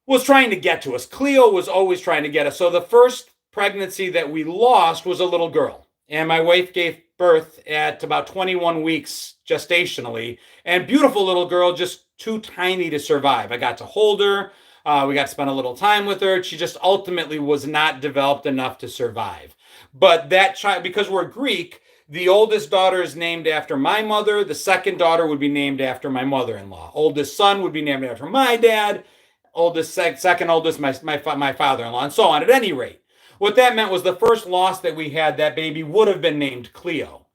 was trying to get to us. Cleo was always trying to get us. So the first pregnancy that we lost was a little girl. And my wife gave birth at about 21 weeks gestationally, and beautiful little girl, just too tiny to survive. I got to hold her. We got to spend a little time with her. She just ultimately was not developed enough to survive. But that child, because we're Greek, the oldest daughter is named after my mother. The second daughter would be named after my mother-in-law. Oldest son would be named after my dad. Second oldest, my father-in-law, and so on. At any rate, what that meant was the first loss that we had, that baby would have been named Cleo.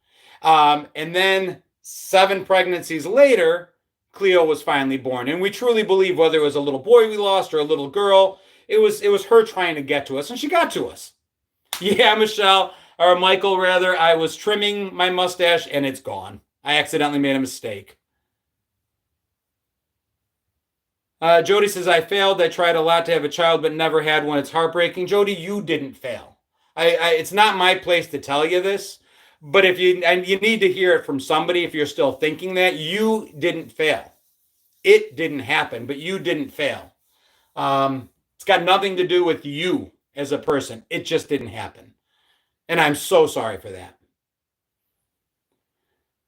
And then 7 pregnancies later, Cleo was finally born. And we truly believe, whether it was a little boy we lost or a little girl, it was her trying to get to us, and she got to us. Yeah, Michelle, or Michael rather, I was trimming my mustache and it's gone. I accidentally made a mistake. Jody says, I failed. I tried a lot to have a child, but never had one. It's heartbreaking. Jody, you didn't fail. It's not my place to tell you this, but if you, and you need to hear it from somebody, if you're still thinking that, you didn't fail. It didn't happen, but you didn't fail. It's got nothing to do with you as a person. It just didn't happen. And I'm so sorry for that.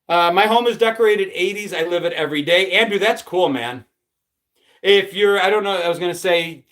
My home is decorated 80s. I live it every day. Andrew, that's cool, man. If you're, I don't know, I was going to say,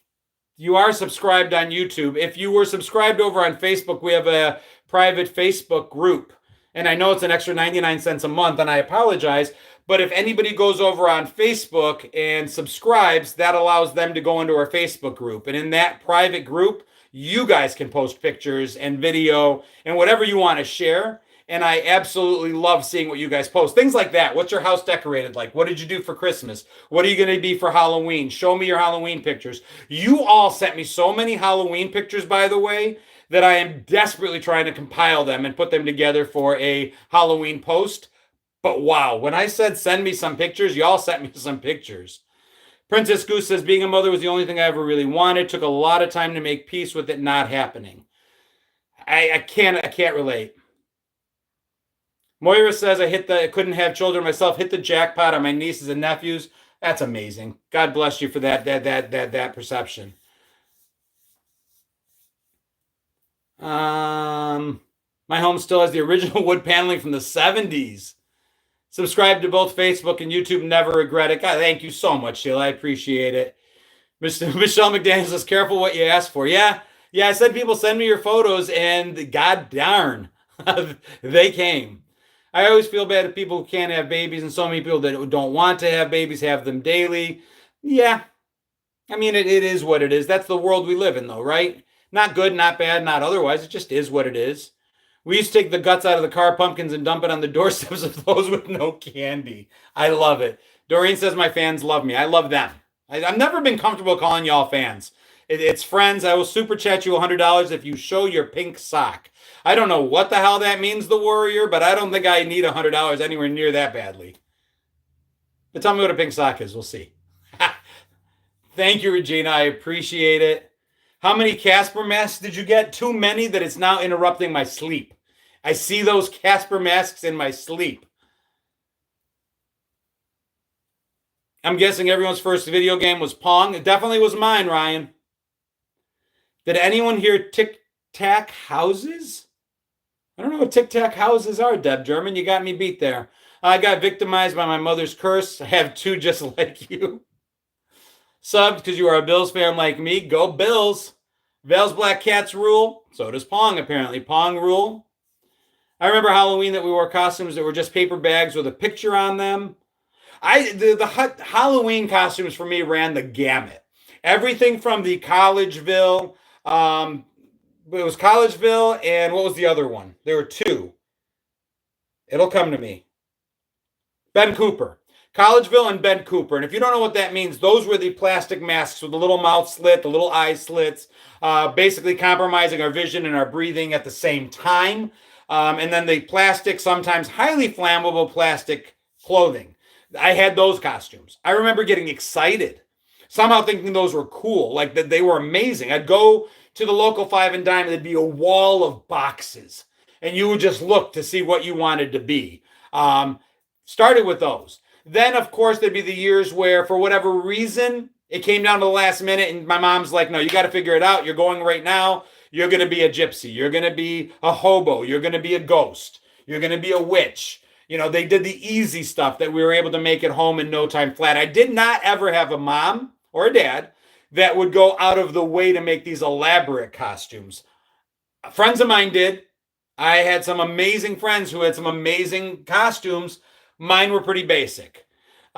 you are subscribed on YouTube. If you were subscribed over on Facebook, we have a private Facebook group. And I know it's an extra 99 cents a month, and I apologize. But if anybody goes over on Facebook and subscribes, that allows them to go into our Facebook group. And in that private group, you guys can post pictures and video and whatever you want to share. And I absolutely love seeing what you guys post. Things like that. What's your house decorated like? What did you do for Christmas? What are you going to be for Halloween? Show me your Halloween pictures. You all sent me so many Halloween pictures, by the way, that I am desperately trying to compile them and put them together for a Halloween post. But wow, when I said send me some pictures, y'all sent me some pictures. Princess Goose says, being a mother was the only thing I ever really wanted. Took a lot of time to make peace with it not happening. I can't relate. Moira says, I couldn't have children myself, hit the jackpot on my nieces and nephews. That's amazing. God bless you for that perception. My home still has the original wood paneling from the 70s. Subscribe to both Facebook and YouTube. Never regret it. God, thank you so much, Sheila. I appreciate it. Michelle McDaniel says, careful what you ask for. Yeah, I said people send me your photos, and god darn, they came. I always feel bad if people who can't have babies, and so many people that don't want to have babies have them daily. Yeah, I mean, it is what it is. That's the world we live in, though, right? Not good, not bad, not otherwise. It just is what it is. We used to take the guts out of the car pumpkins and dump it on the doorsteps of those with no candy. I love it. Doreen says my fans love me. I love them. I've never been comfortable calling y'all fans. It's friends. I will super chat you $100 if you show your pink sock. I don't know what the hell that means, the warrior, but I don't think I need $100 anywhere near that badly. But tell me what a pink sock is. We'll see. Thank you, Regina. I appreciate it. How many Casper masks did you get? Too many that it's now interrupting my sleep. I see those Casper masks in my sleep. I'm guessing everyone's first video game was Pong. It definitely was mine, Ryan. Did anyone hear tic-tac houses? I don't know what tic-tac houses are, Deb German. You got me beat there. I got victimized by my mother's curse. I have two just like you. Subbed because you are a Bills fan like me. Go Bills. Vale's Black Cats rule. So does Pong, apparently. Pong rule. I remember Halloween that we wore costumes that were just paper bags with a picture on them. The Halloween costumes for me ran the gamut. Everything from the Collegeville, it was Collegeville, and what was the other one? There were two. It'll come to me. Ben Cooper. Collegeville and Ben Cooper. And if you don't know what that means, those were the plastic masks with the little mouth slit, the little eye slits, basically compromising our vision and our breathing at the same time. And then the plastic, sometimes highly flammable plastic clothing. I had those costumes. I remember getting excited, somehow thinking those were cool, like that they were amazing. I'd go to the local Five and Dime, there'd be a wall of boxes, and you would just look to see what you wanted to be. Started with those. Then, of course, there'd be the years where, for whatever reason, it came down to the last minute, and my mom's like, no, you got to figure it out. You're going right now. You're going to be a gypsy. You're going to be a hobo. You're going to be a ghost. You're going to be a witch. You know, they did the easy stuff that we were able to make at home in no time flat. I did not ever have a mom or a dad that would go out of the way to make these elaborate costumes. Friends of mine did. I had some amazing friends who had some amazing costumes. Mine were pretty basic.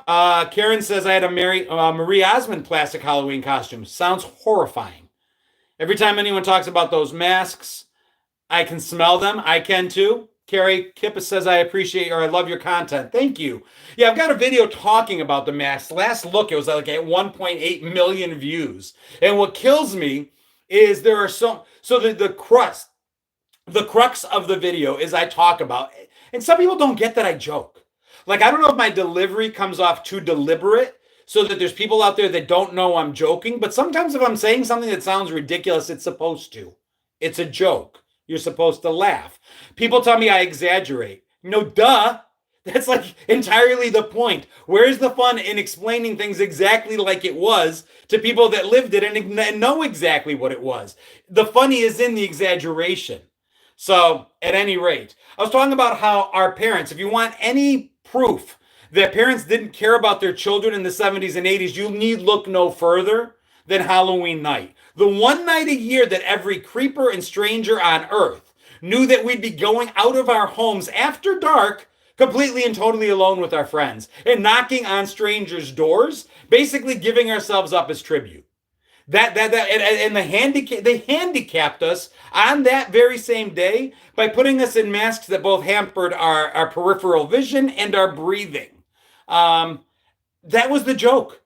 Karen says I had a Marie Osmond plastic Halloween costume. Sounds horrifying. Every time anyone talks about those masks, I can smell them. I can too. Carrie Kippa says, I appreciate or I love your content. Thank you. Yeah, I've got a video talking about the masks. Last look, it was like at 1.8 million views. And what kills me is there are so the crux of the video is I talk about, and some people don't get that I joke. Like, I don't know if my delivery comes off too deliberate. so that there's people out there that don't know I'm joking. But sometimes if I'm saying something that sounds ridiculous, it's supposed to. It's a joke. You're supposed to laugh. People tell me I exaggerate. No, duh. That's like entirely the point. Where's the fun in explaining things exactly like it was to people that lived it and know exactly what it was? The funny is in the exaggeration. So, at any rate, I was talking about how our parents, if you want any proof that parents didn't care about their children in the 70s and 80s, you need look no further than Halloween night. The one night a year that every creeper and stranger on earth knew that we'd be going out of our homes after dark completely and totally alone with our friends and knocking on strangers' doors, basically giving ourselves up as tribute. And they handicapped us on that very same day by putting us in masks that both hampered our peripheral vision and our breathing. That was the joke.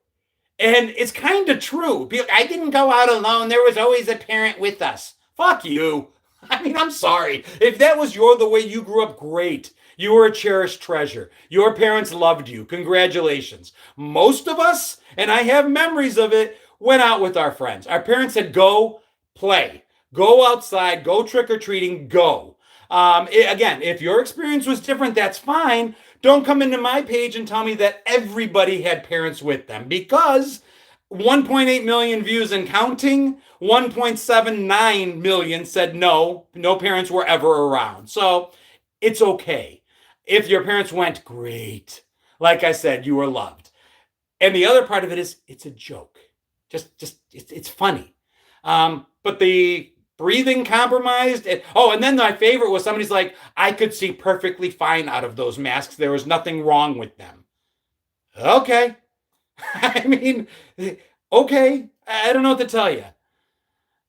And it's kind of true. I didn't go out alone. There was always a parent with us. Fuck you. I mean, I'm sorry. If that was the way you grew up, great. You were a cherished treasure. Your parents loved you. Congratulations. Most of us, and I have memories of it, went out with our friends. Our parents said, go play. Go outside. Go trick-or-treating. Go. Again, if your experience was different, that's fine. Don't come into my page and tell me that everybody had parents with them, because 1.8 million views and counting, 1.79 million said no parents were ever around. So it's okay. If your parents went, great. Like I said, you were loved. And the other part of it is it's a joke. It's funny. But the breathing compromised. And then my favorite was somebody's like, I could see perfectly fine out of those masks. There was nothing wrong with them. Okay. I mean, okay. I don't know what to tell you.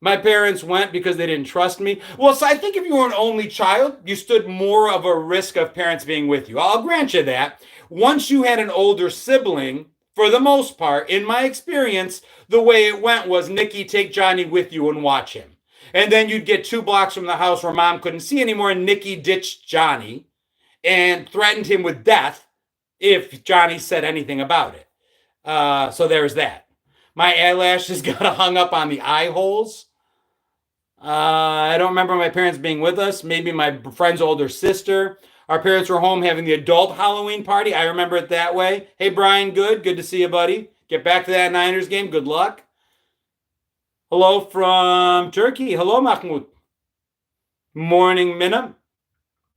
My parents went because they didn't trust me. Well, so I think if you were an only child, you stood more of a risk of parents being with you. I'll grant you that. Once you had an older sibling, for the most part, in my experience, the way it went was, Nikki, take Johnny with you and watch him. And then you'd get 2 blocks from the house where mom couldn't see anymore, and Nikki ditched Johnny and threatened him with death if Johnny said anything about it. So there's that. My eyelashes got hung up on the eye holes. I don't remember my parents being with us. Maybe my friend's older sister. Our parents were home having the adult Halloween party. I remember it that way. Hey, Brian, good to see you, buddy. Get back to that Niners game. Good luck. Hello from Turkey. Hello, Mahmoud. Morning, Minna.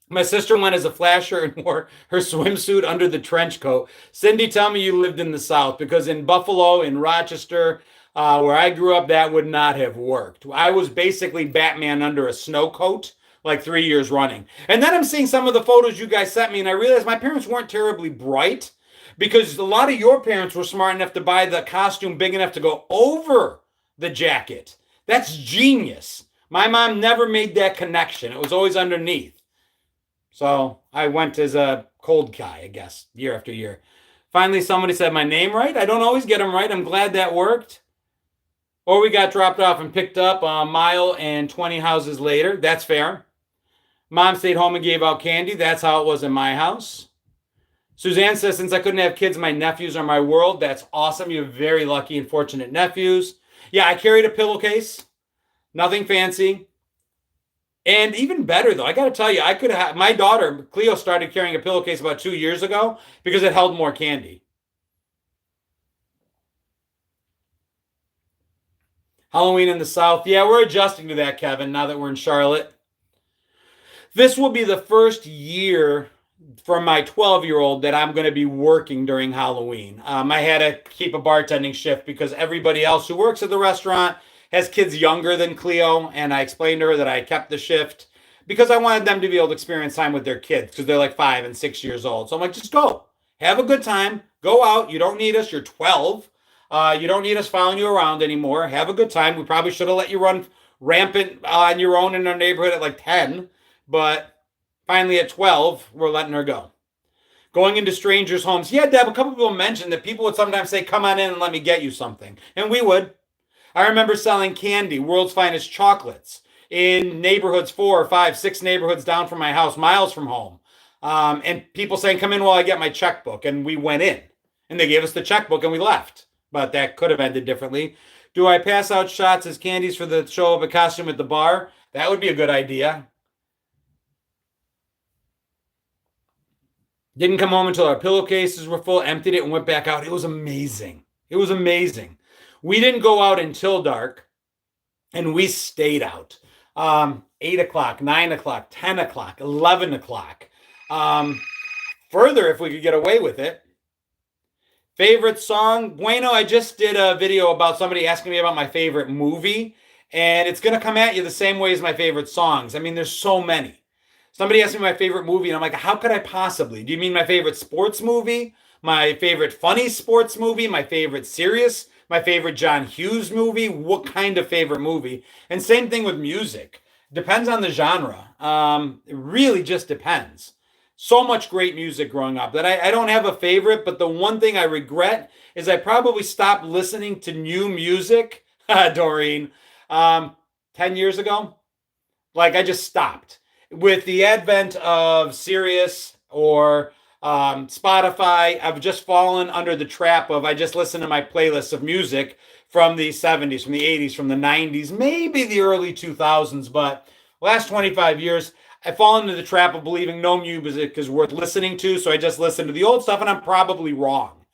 My sister went as a flasher and wore her swimsuit under the trench coat. Cindy, tell me you lived in the South, because in Buffalo, in Rochester, where I grew up, that would not have worked. I was basically Batman under a snow coat, like 3 years running. And then I'm seeing some of the photos you guys sent me, and I realized my parents weren't terribly bright, because a lot of your parents were smart enough to buy the costume big enough to go over the jacket. That's genius. My mom never made that connection. It was always underneath. So I went as a cold guy, I guess, year after year. Finally, somebody said my name right. I don't always get them right. I'm glad that worked. Or we got dropped off and picked up a mile and 20 houses later. That's fair. Mom stayed home and gave out candy. That's how it was in my house. Suzanne says, since I couldn't have kids, my nephews are my world. That's awesome. You have very lucky and fortunate nephews. Yeah, I carried a pillowcase. Nothing fancy. And even better, though, I got to tell you, I could have, my daughter, Cleo, started carrying a pillowcase about 2 years ago because it held more candy. Halloween in the South. Yeah, we're adjusting to that, Kevin, now that we're in Charlotte. This will be the first year for my 12-year-old that I'm going to be working during Halloween. I had to keep a bartending shift because everybody else who works at the restaurant has kids younger than Cleo, and I explained to her that I kept the shift because I wanted them to be able to experience time with their kids because they're like 5 and 6 years old. So I'm like, just go. Have a good time. Go out. You don't need us. You're 12. You don't need us following you around anymore. Have a good time. We probably should have let you run rampant on your own in our neighborhood at like 10, but finally at 12, we're letting her go. Going into strangers' homes. Yeah, Deb, a couple people mentioned that people would sometimes say, come on in and let me get you something. And we would. I remember selling candy, world's finest chocolates, in neighborhoods 4 or 5, 6 neighborhoods down from my house, miles from home. And people saying, come in while I get my checkbook. And we went in. And they gave us the checkbook and we left. But that could have ended differently. Do I pass out shots as candies for the show of a costume at the bar? That would be a good idea. Didn't come home until our pillowcases were full, emptied it, and went back out. It was amazing. It was amazing. We didn't go out until dark, and we stayed out. 8 o'clock, 9 o'clock, 10 o'clock, 11 o'clock. Further, if we could get away with it. Favorite song? Bueno, I just did a video about somebody asking me about my favorite movie, and it's going to come at you the same way as my favorite songs. I mean, there's so many. Somebody asked me my favorite movie, and I'm like, how could I possibly? Do you mean my favorite sports movie? My favorite funny sports movie? My favorite serious? My favorite John Hughes movie? What kind of favorite movie? And same thing with music. Depends on the genre. It really just depends. So much great music growing up that I don't have a favorite, but the one thing I regret is I probably stopped listening to new music, Doreen, 10 years ago. Like I just stopped. With the advent of Sirius or Spotify, I've just fallen under the trap of I just listen to my playlists of music from the 70s, from the 80s, from the 90s, maybe the early 2000s, but last 25 years, I fall into the trap of believing no music is worth listening to, so I just listen to the old stuff, and I'm probably wrong.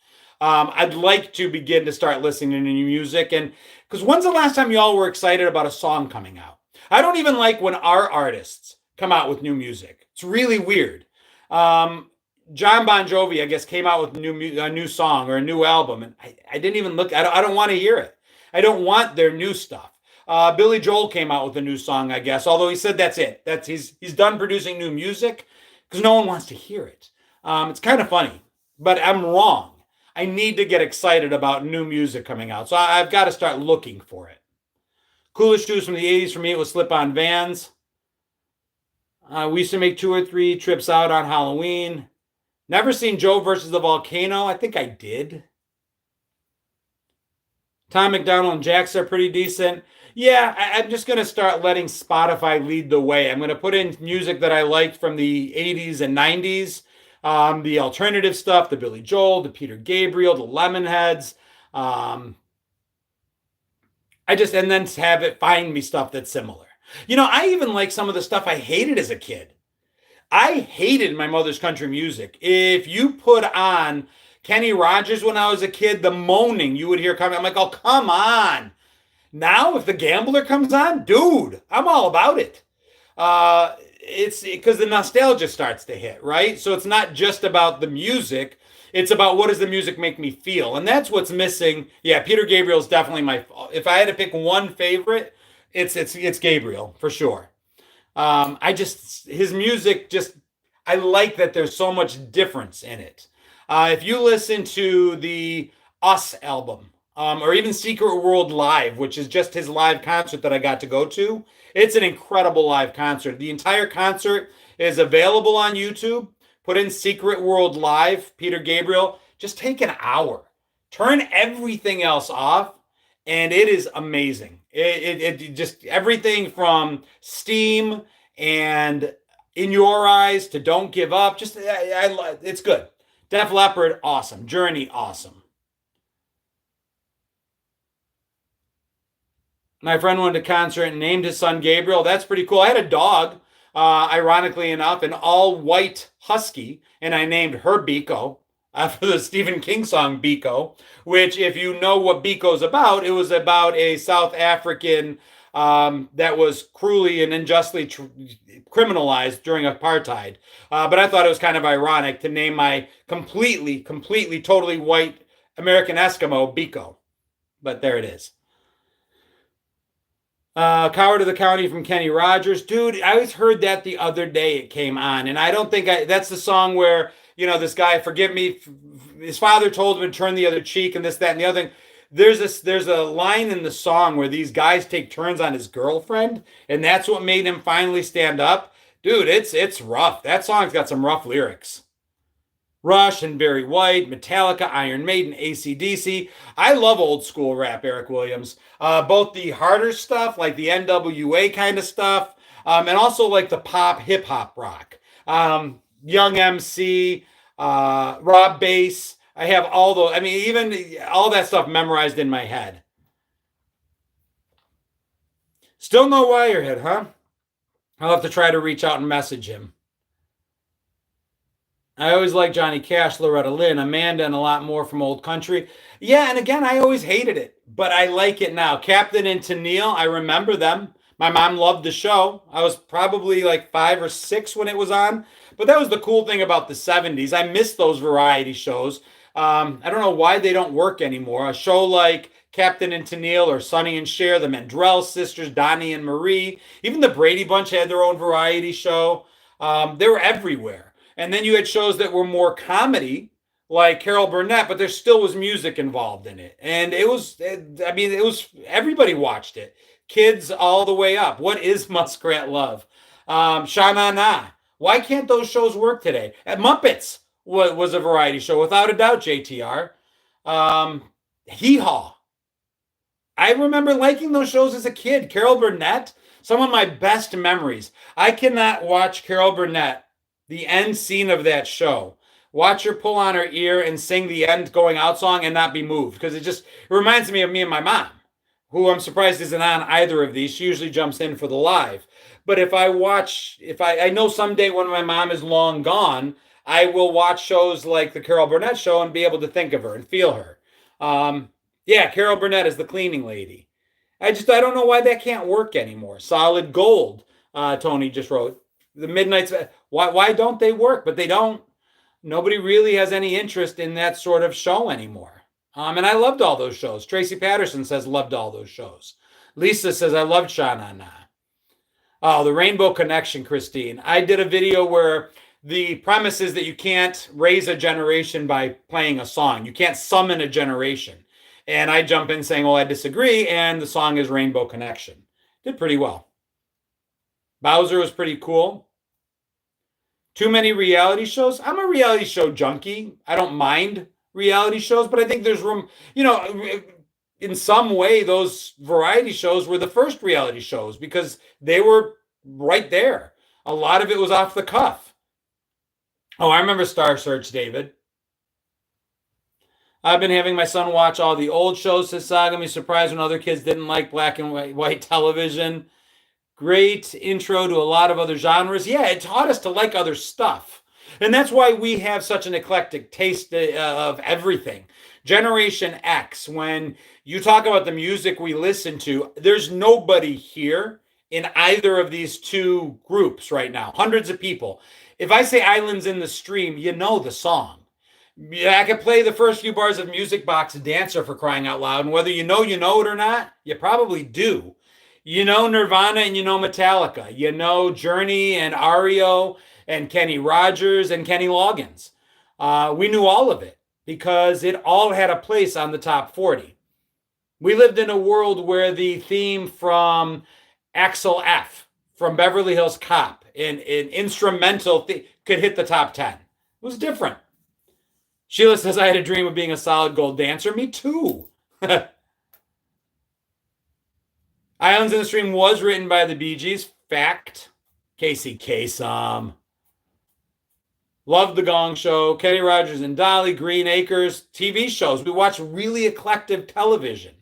I'd like to begin to start listening to new music, and because when's the last time y'all were excited about a song coming out? I don't even like when our artists come out with new music. It's really weird. John Bon Jovi, I guess, came out with a new song or a new album, and I didn't even look. I don't want to hear it. I don't want their new stuff. Billy Joel came out with a new song, I guess, although he said that's it. He's done producing new music because no one wants to hear it. It's kind of funny, but I'm wrong. I need to get excited about new music coming out, so I've got to start looking for it. Coolest shoes from the 80s for me, it was slip-on Vans. We used to make 2 or 3 trips out on Halloween. Never seen Joe versus the Volcano. I think I did. Tom McDonald and Jax are pretty decent. Yeah, I'm just going to start letting Spotify lead the way. I'm going to put in music that I liked from the 80s and 90s. The alternative stuff, the Billy Joel, the Peter Gabriel, the Lemonheads. And then have it find me stuff that's similar. I even like some of the stuff I hated as a kid. I hated my mother's country music. If you put on Kenny Rogers when I was a kid, the moaning you would hear coming, I'm like, oh, come on. Now, if the Gambler comes on, dude, I'm all about it. It's because the nostalgia starts to hit, right? So it's not just about the music. It's about what does the music make me feel. And that's what's missing. Yeah, Peter Gabriel is definitely if I had to pick one favorite, it's Gabriel for sure. His music I like that there's so much difference in it. If you listen to the Us album, or even Secret World Live, which is just his live concert that I got to go to, it's an incredible live concert. The entire concert is available on YouTube. Put in Secret World Live, Peter Gabriel. Just take an hour. Turn everything else off, and it is amazing. It just everything from Steam and In Your Eyes to Don't Give Up. It's good. Def Leppard, awesome. Journey, awesome. My friend went to concert and named his son Gabriel. That's pretty cool. I had a dog, ironically enough, an all-white husky, and I named her Biko for the Stephen King song Biko, which, if you know what Biko's about, it was about a South African that was cruelly and unjustly criminalized during apartheid. But I thought it was kind of ironic to name my completely, totally white American Eskimo Biko. But there it is. Coward of the County from Kenny Rogers. Dude, I was heard that the other day it came on. And I don't think that's the song where, this guy, forgive me, his father told him to turn the other cheek and this, that, and the other thing. There's a line in the song where these guys take turns on his girlfriend, and that's what made him finally stand up. Dude, it's rough. That song's got some rough lyrics. Rush and Barry White, Metallica, Iron Maiden, AC/DC. I love old school rap, Eric Williams. Both the harder stuff, like the NWA kind of stuff, and also like the pop hip hop rock. Young MC, Rob Bass, I have all those. I mean, even all that stuff memorized in my head. Still no Wirehead, huh? I'll have to try to reach out and message him. I always like Johnny Cash, Loretta Lynn, Amanda, and a lot more from Old Country. Yeah, and again, I always hated it, but I like it now. Captain and Tennille, I remember them. My mom loved the show. I was probably like 5 or 6 when it was on, but that was the cool thing about the 70s. I miss those variety shows. I don't know why they don't work anymore. A show like Captain and Tennille or Sonny and Cher, the Mandrell sisters, Donnie and Marie, even the Brady Bunch had their own variety show. They were everywhere. And then you had shows that were more comedy, like Carol Burnett, but there still was music involved in it. And I mean, it was, everybody watched it. Kids all the way up. What is Muskrat Love? Sha Na Na. Why can't those shows work today? At Muppets was a variety show, without a doubt, JTR. Hee Haw. I remember liking those shows as a kid. Carol Burnett, some of my best memories. I cannot watch Carol Burnett, the end scene of that show, watch her pull on her ear and sing the end going out song and not be moved, because it reminds me of me and my mom, who I'm surprised isn't on either of these. She usually jumps in for the live. But if I know someday when my mom is long gone, I will watch shows like the Carol Burnett show and be able to think of her and feel her. Yeah, Carol Burnett is the cleaning lady. I don't know why that can't work anymore. Solid Gold, Tony just wrote. The Midnight's, why don't they work? But they don't. Nobody really has any interest in that sort of show anymore. And I loved all those shows. Tracy Patterson says loved all those shows. Lisa says I loved Sha Na Na. Oh, the Rainbow Connection, Christine. I did a video where the premise is that you can't raise a generation by playing a song. You can't summon a generation. And I jump in saying, well, I disagree. And the song is Rainbow Connection. Did pretty well. Bowser was pretty cool. Too many reality shows. I'm a reality show junkie. I don't mind reality shows, but I think there's room, in some way, those variety shows were the first reality shows because they were right there. A lot of it was off the cuff. Oh, I remember Star Search, David. I've been having my son watch all the old shows this saga. Me surprised when other kids didn't like black and white television. Great intro to a lot of other genres. Yeah, it taught us to like other stuff. And that's why we have such an eclectic taste of everything. Generation X, when you talk about the music we listen to, there's nobody here in either of these two groups right now. Hundreds of people. If I say Islands in the Stream, you know the song. Yeah, I could play the first few bars of Music Box Dancer, for crying out loud. And whether you know it or not, you probably do. You know Nirvana and you know Metallica. You know Journey and REO and Kenny Rogers and Kenny Loggins. We knew all of it because it all had a place on the top 40. We lived in a world where the theme from Axel F, from Beverly Hills Cop, an instrumental could hit the top 10. It was different. Sheila says, I had a dream of being a solid gold dancer. Me too. Islands in the Stream was written by the Bee Gees. Fact. Casey Kasem. Loved The Gong Show. Kenny Rogers and Dolly. Green Acres. TV shows. We watched really eclectic television.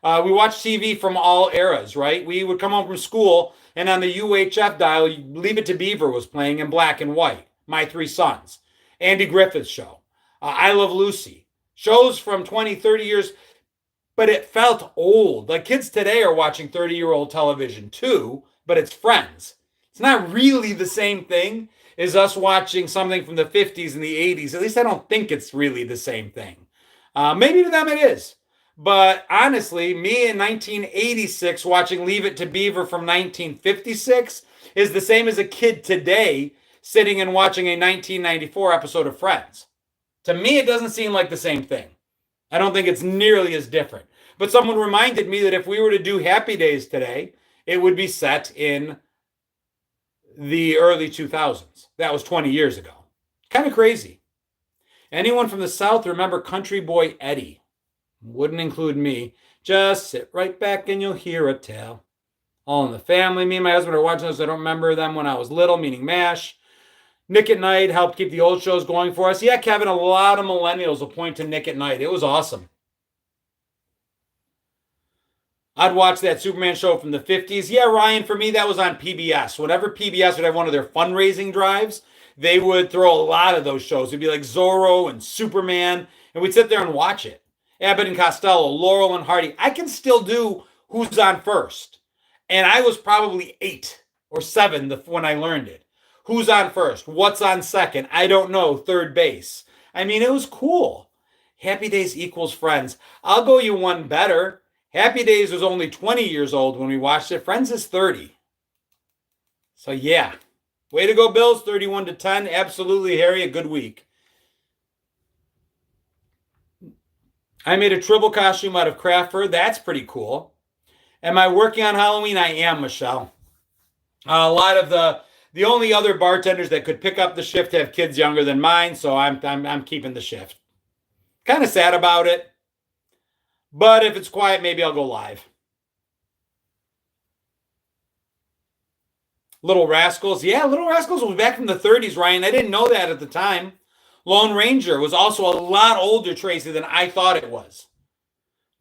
We watched TV from all eras, right? We would come home from school, and on the UHF dial, Leave It to Beaver was playing in black and white. My Three Sons. Andy Griffith's show. I Love Lucy. Shows from 20, 30 years, but it felt old. Like kids today are watching 30-year-old television too, but it's Friends. It's not really the same thing as us watching something from the 50s and the 80s. At least I don't think it's really the same thing. Maybe to them it is. But honestly, me in 1986 watching Leave It to Beaver from 1956 is the same as a kid today sitting and watching a 1994 episode of Friends. To me, it doesn't seem like the same thing. I don't think it's nearly as different. But someone reminded me that if we were to do Happy Days today, it would be set in the early 2000s. That was 20 years ago. Kind of crazy. Anyone from the South remember Country Boy Eddie? Wouldn't include me. Just sit right back and you'll hear a tale. All in the Family. Me and my husband are watching those. I don't remember them when I was little, meaning MASH. Nick at Night helped keep the old shows going for us. Yeah, Kevin, a lot of millennials will point to Nick at Night. It was awesome. I'd watch that Superman show from the 50s. Yeah, Ryan, for me, that was on PBS. Whenever PBS would have one of their fundraising drives, they would throw a lot of those shows. It'd be like Zorro and Superman, and we'd sit there and watch it. Abbott and Costello, Laurel and Hardy. I can still do Who's on First. And I was probably 8 or 7 when I learned it. Who's on first? What's on second? I don't know. Third base. I mean, it was cool. Happy Days equals Friends. I'll go you one better. Happy Days was only 20 years old when we watched it. Friends is 30. So yeah. Way to go, Bills. 31-10. Absolutely, Harry. A good week. I made a Tribble costume out of craft fur. That's pretty cool. Am I working on Halloween? I am, Michelle. A lot of the only other bartenders that could pick up the shift have kids younger than mine, so I'm keeping the shift. Kind of sad about it, but if it's quiet, maybe I'll go live. Little Rascals, yeah, Little Rascals was back from the 30s, Ryan. I didn't know that at the time. Lone Ranger was also a lot older, Tracy, than I thought it was.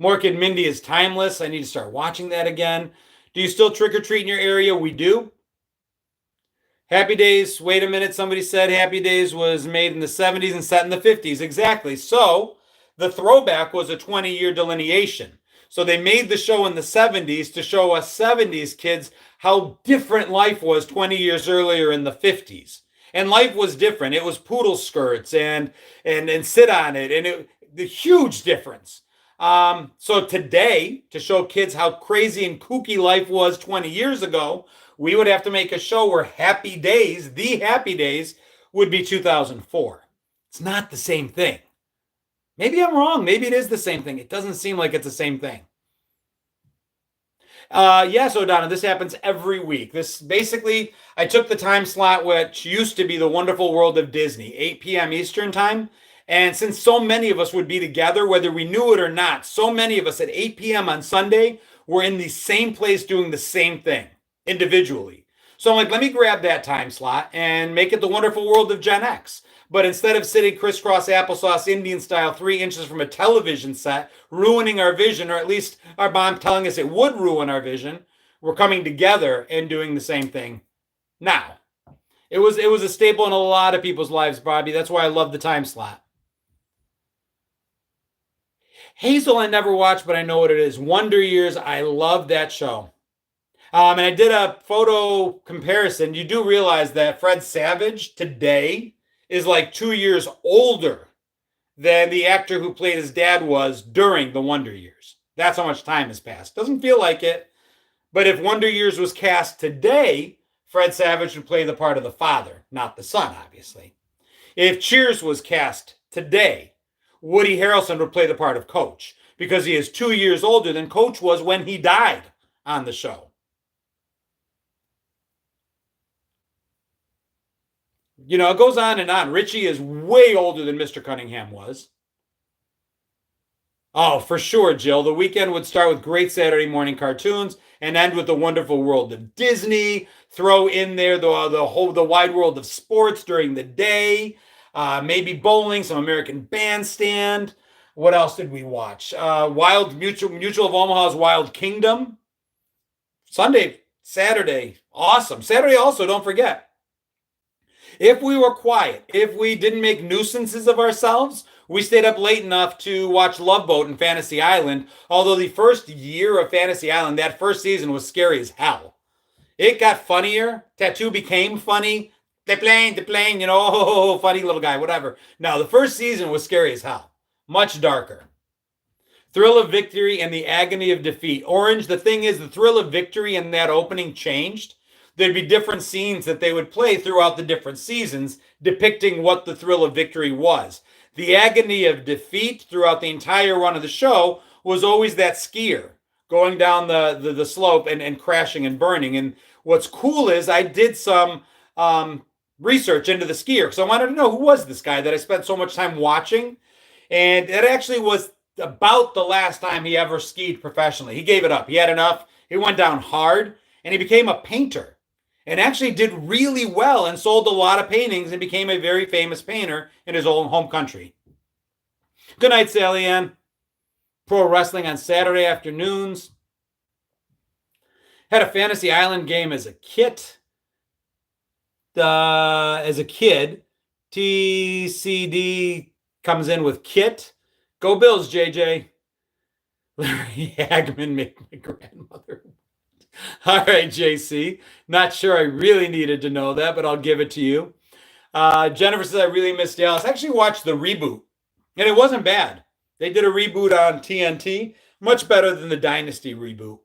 Mork and Mindy is timeless. I need to start watching that again. Do you still trick or treat in your area? We do. Happy Days, wait a minute. Somebody said Happy Days was made in the 70s and set in the 50s. Exactly. So the throwback was a 20-year delineation. So they made the show in the 70s to show us 70s kids how different life was 20 years earlier in the 50s. And life was different. It was poodle skirts and sit on it. And the huge difference. So today, to show kids how crazy and kooky life was 20 years ago, we would have to make a show where Happy Days, the Happy Days, would be 2004. It's not the same thing. Maybe I'm wrong. Maybe it is the same thing. It doesn't seem like it's the same thing. Yes, O'Donna, this happens every week. This basically, I took the time slot, which used to be the Wonderful World of Disney, 8 p.m. Eastern time. And since so many of us would be together, whether we knew it or not, so many of us at 8 p.m. on Sunday were in the same place doing the same thing individually. So I'm like, let me grab that time slot and make it the Wonderful World of Gen X. But instead of sitting crisscross applesauce Indian style 3 inches from a television set, ruining our vision, or at least our mom telling us it would ruin our vision, we're coming together and doing the same thing now. It was a staple in a lot of people's lives, Bobby. That's why I love the time slot. Hazel I never watched, but I know what it is. Wonder Years, I love that show. And I did a photo comparison. You do realize that Fred Savage today is like 2 years older than the actor who played his dad was during the Wonder Years. That's how much time has passed. Doesn't feel like it. But if Wonder Years was cast today, Fred Savage would play the part of the father, not the son, obviously. If Cheers was cast today, Woody Harrelson would play the part of Coach because he is 2 years older than Coach was when he died on the show. You know, it goes on and on. Richie is way older than Mr. Cunningham was. Oh, for sure, Jill. The weekend would start with great Saturday morning cartoons and end with the Wonderful World of Disney. Throw in there the wide world of sports during the day. Maybe bowling, some American Bandstand. What else did we watch? Wild Mutual of Omaha's Wild Kingdom. Sunday, Saturday, awesome. Saturday also, don't forget. If we were quiet, if we didn't make nuisances of ourselves, we stayed up late enough to watch Love Boat and Fantasy Island. Although the first year of Fantasy Island, that first season was scary as hell. It got funnier. Tattoo became funny. The plane, you know, oh, funny little guy, whatever. No, the first season was scary as hell. Much darker. Thrill of victory and the agony of defeat. Orange, the thing is, the thrill of victory in that opening changed. There'd be different scenes that they would play throughout the different seasons depicting what the thrill of victory was. The agony of defeat throughout the entire run of the show was always that skier going down the slope and crashing and burning. And what's cool is I did some research into the skier because I wanted to know who was this guy that I spent so much time watching. And it actually was about the last time he ever skied professionally. He gave it up. He had enough. He went down hard and he became a painter. and actually did really well and sold a lot of paintings and became a very famous painter in his own home country. Good night, Sally Ann. Pro wrestling on Saturday afternoons. Had a Fantasy Island game as a kid. TCD comes in with Kit. Go Bills, JJ. Larry Hagman made my grandmother. All right, JC. Not sure I really needed to know that, but I'll give it to you. Jennifer says, I really missed Dallas. I actually watched the reboot, and it wasn't bad. They did a reboot on TNT, much better than the Dynasty reboot.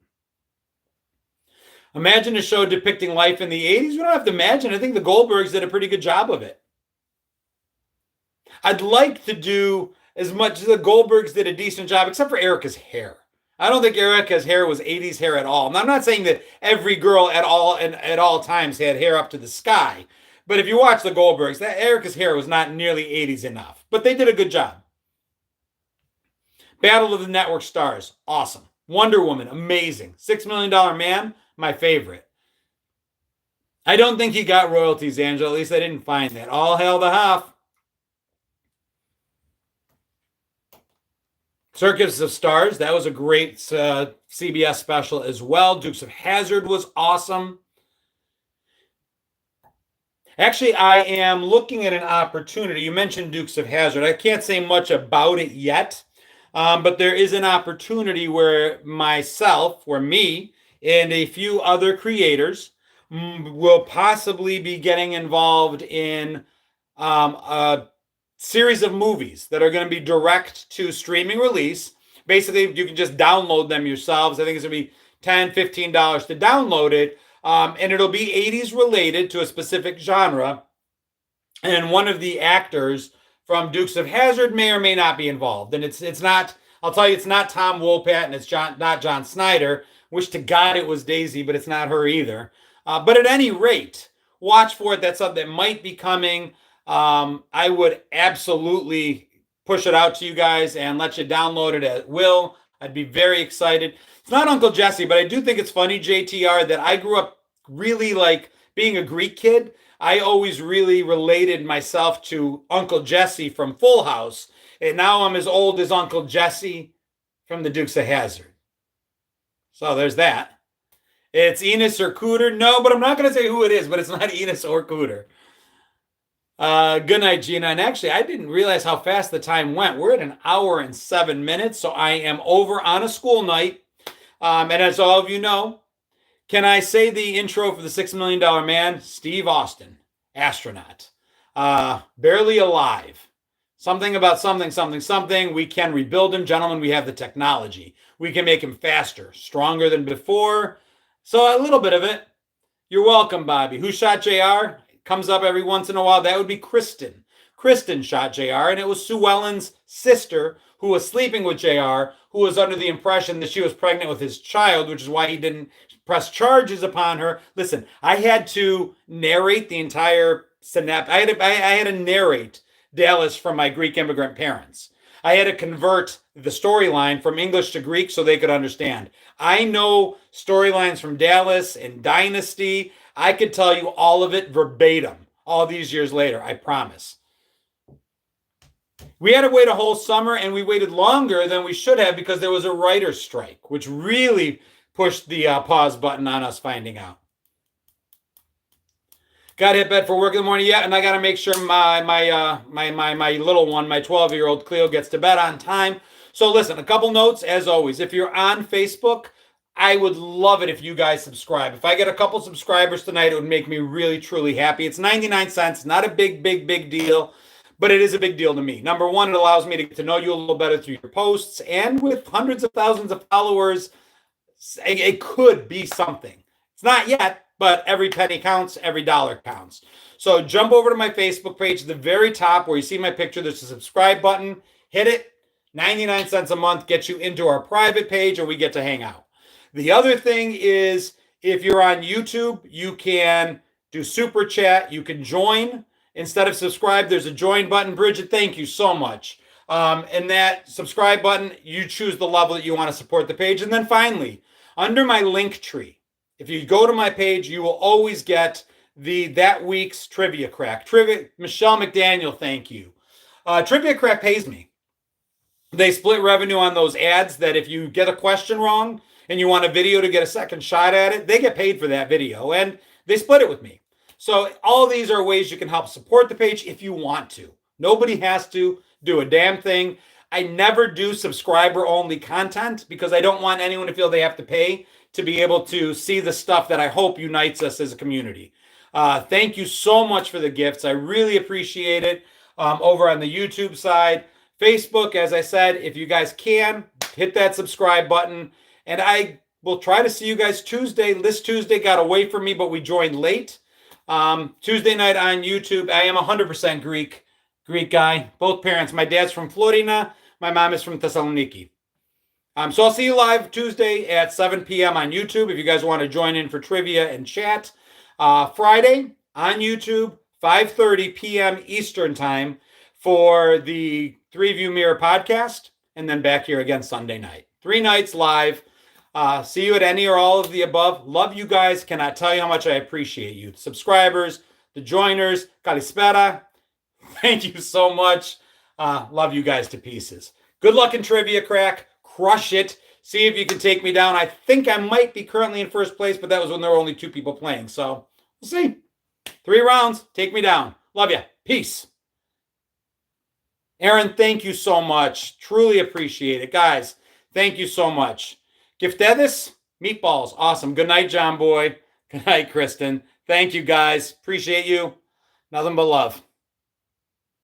Imagine a show depicting life in the 80s. We don't have to imagine. I think the Goldbergs did a pretty good job of it. I'd like to do as much as the Goldbergs did a decent job, except for Erica's hair. I don't think Erica's hair was 80s hair at all. And I'm not saying that every girl at all times had hair up to the sky. But if you watch the Goldbergs, that Erica's hair was not nearly 80s enough. But they did a good job. Battle of the Network Stars, awesome. Wonder Woman, amazing. $6 Million Man, my favorite. I don't think he got royalties, Angela. At least I didn't find that. All hail the Huff. Circus of Stars, that was a great CBS special as well. Dukes of Hazzard was awesome. Actually, I am looking at an opportunity. You mentioned Dukes of Hazzard. I can't say much about it yet, but there is an opportunity where me, and a few other creators will possibly be getting involved in a series of movies that are going to be direct to streaming release. Basically, you can just download them yourselves. I think it's going to be $10, $15 to download it. And it'll be 80s related to a specific genre. And one of the actors from Dukes of Hazzard may or may not be involved. And it's not, I'll tell you, it's not Tom Wopat and it's not John Snyder. Wish to God it was Daisy, but it's not her either. But at any rate, watch for it. That's something that might be coming. I would absolutely push it out to you guys and let you download it at will. I'd be very excited. It's not Uncle Jesse, but I do think it's funny, JTR, that I grew up really like being a Greek kid. I always really related myself to Uncle Jesse from Full House. And now I'm as old as Uncle Jesse from the Dukes of Hazzard. So there's that. It's Enos or Cooter. No, but I'm not going to say who it is, but it's not Enos or Cooter. Good night, Gina. And actually, I didn't realize how fast the time went. We're at 1 hour and 7 minutes, so I am over on a school night. And as all of you know, can I say the intro for the $6 Million Man? Steve Austin, astronaut, barely alive. Something about something. We can rebuild him. Gentlemen, we have the technology. We can make him faster, stronger than before. So a little bit of it. You're welcome, Bobby. Who shot JR? Comes up every once in a while. That would be Kristen. Kristen shot JR, and it was Sue Ellen's sister who was sleeping with JR, who was under the impression that she was pregnant with his child, which is why he didn't press charges upon her. Listen, I had to narrate the entire synapse. I had to narrate Dallas from my Greek immigrant parents. I had to convert the storyline from English to Greek so they could understand. I know storylines from Dallas and Dynasty. I could tell you all of it verbatim all these years later, I promise. We had to wait a whole summer, and we waited longer than we should have because there was a writer's strike, which really pushed the pause button on us finding out. Got to hit bed for work in the morning yet, and I got to make sure my little one, my 12-year-old Cleo, gets to bed on time. So listen, a couple notes as always. If you're on Facebook, I would love it if you guys subscribe. If I get a couple subscribers tonight, it would make me really, truly happy. It's 99 cents, not a big deal, but it is a big deal to me. Number one, it allows me to get to know you a little better through your posts, and with hundreds of thousands of followers, it could be something. It's not yet, but every penny counts, every dollar counts. So jump over to my Facebook page at the very top where you see my picture. There's a subscribe button. Hit it. 99 cents a month gets you into our private page, and we get to hang out. The other thing is, if you're on YouTube, you can do super chat. You can join. Instead of subscribe, there's a join button. Bridget, thank you so much. And that subscribe button, you choose the level that you want to support the page. And then finally, under my link tree If you go to my page, you will always get that week's trivia crack. Michelle McDaniel, thank you. Trivia crack pays me. They split revenue on those ads that if you get a question wrong and you want a video to get a second shot at it, they get paid for that video, and they split it with me. So all these are ways you can help support the page if you want to. Nobody has to do a damn thing. I never do subscriber-only content because I don't want anyone to feel they have to pay to be able to see the stuff that I hope unites us as a community. Thank you so much for the gifts. I really appreciate it. Over on the YouTube side, Facebook, as I said, if you guys can, hit that subscribe button. And I will try to see you guys Tuesday. This Tuesday got away from me, but we joined late. Tuesday night on YouTube. I am 100% Greek guy. Both parents. My dad's from Florina. My mom is from Thessaloniki. So I'll see you live Tuesday at 7 p.m. on YouTube if you guys want to join in for trivia and chat. Friday on YouTube, 5:30 p.m. Eastern time for the Three View Mirror podcast, and then back here again Sunday night. 3 nights live. See you at any or all of the above. Love you guys. Cannot tell you how much I appreciate you. Subscribers, the joiners, Kalispera. Thank you so much. Love you guys to pieces. Good luck in trivia crack. Crush it. See if you can take me down. I think I might be currently in first place, but that was when there were only 2 people playing. So we'll see. 3 rounds. Take me down. Love you. Peace. Aaron, thank you so much. Truly appreciate it. Guys, thank you so much. Giftedes, meatballs. Awesome. Good night, John Boy. Good night, Kristen. Thank you, guys. Appreciate you. Nothing but love.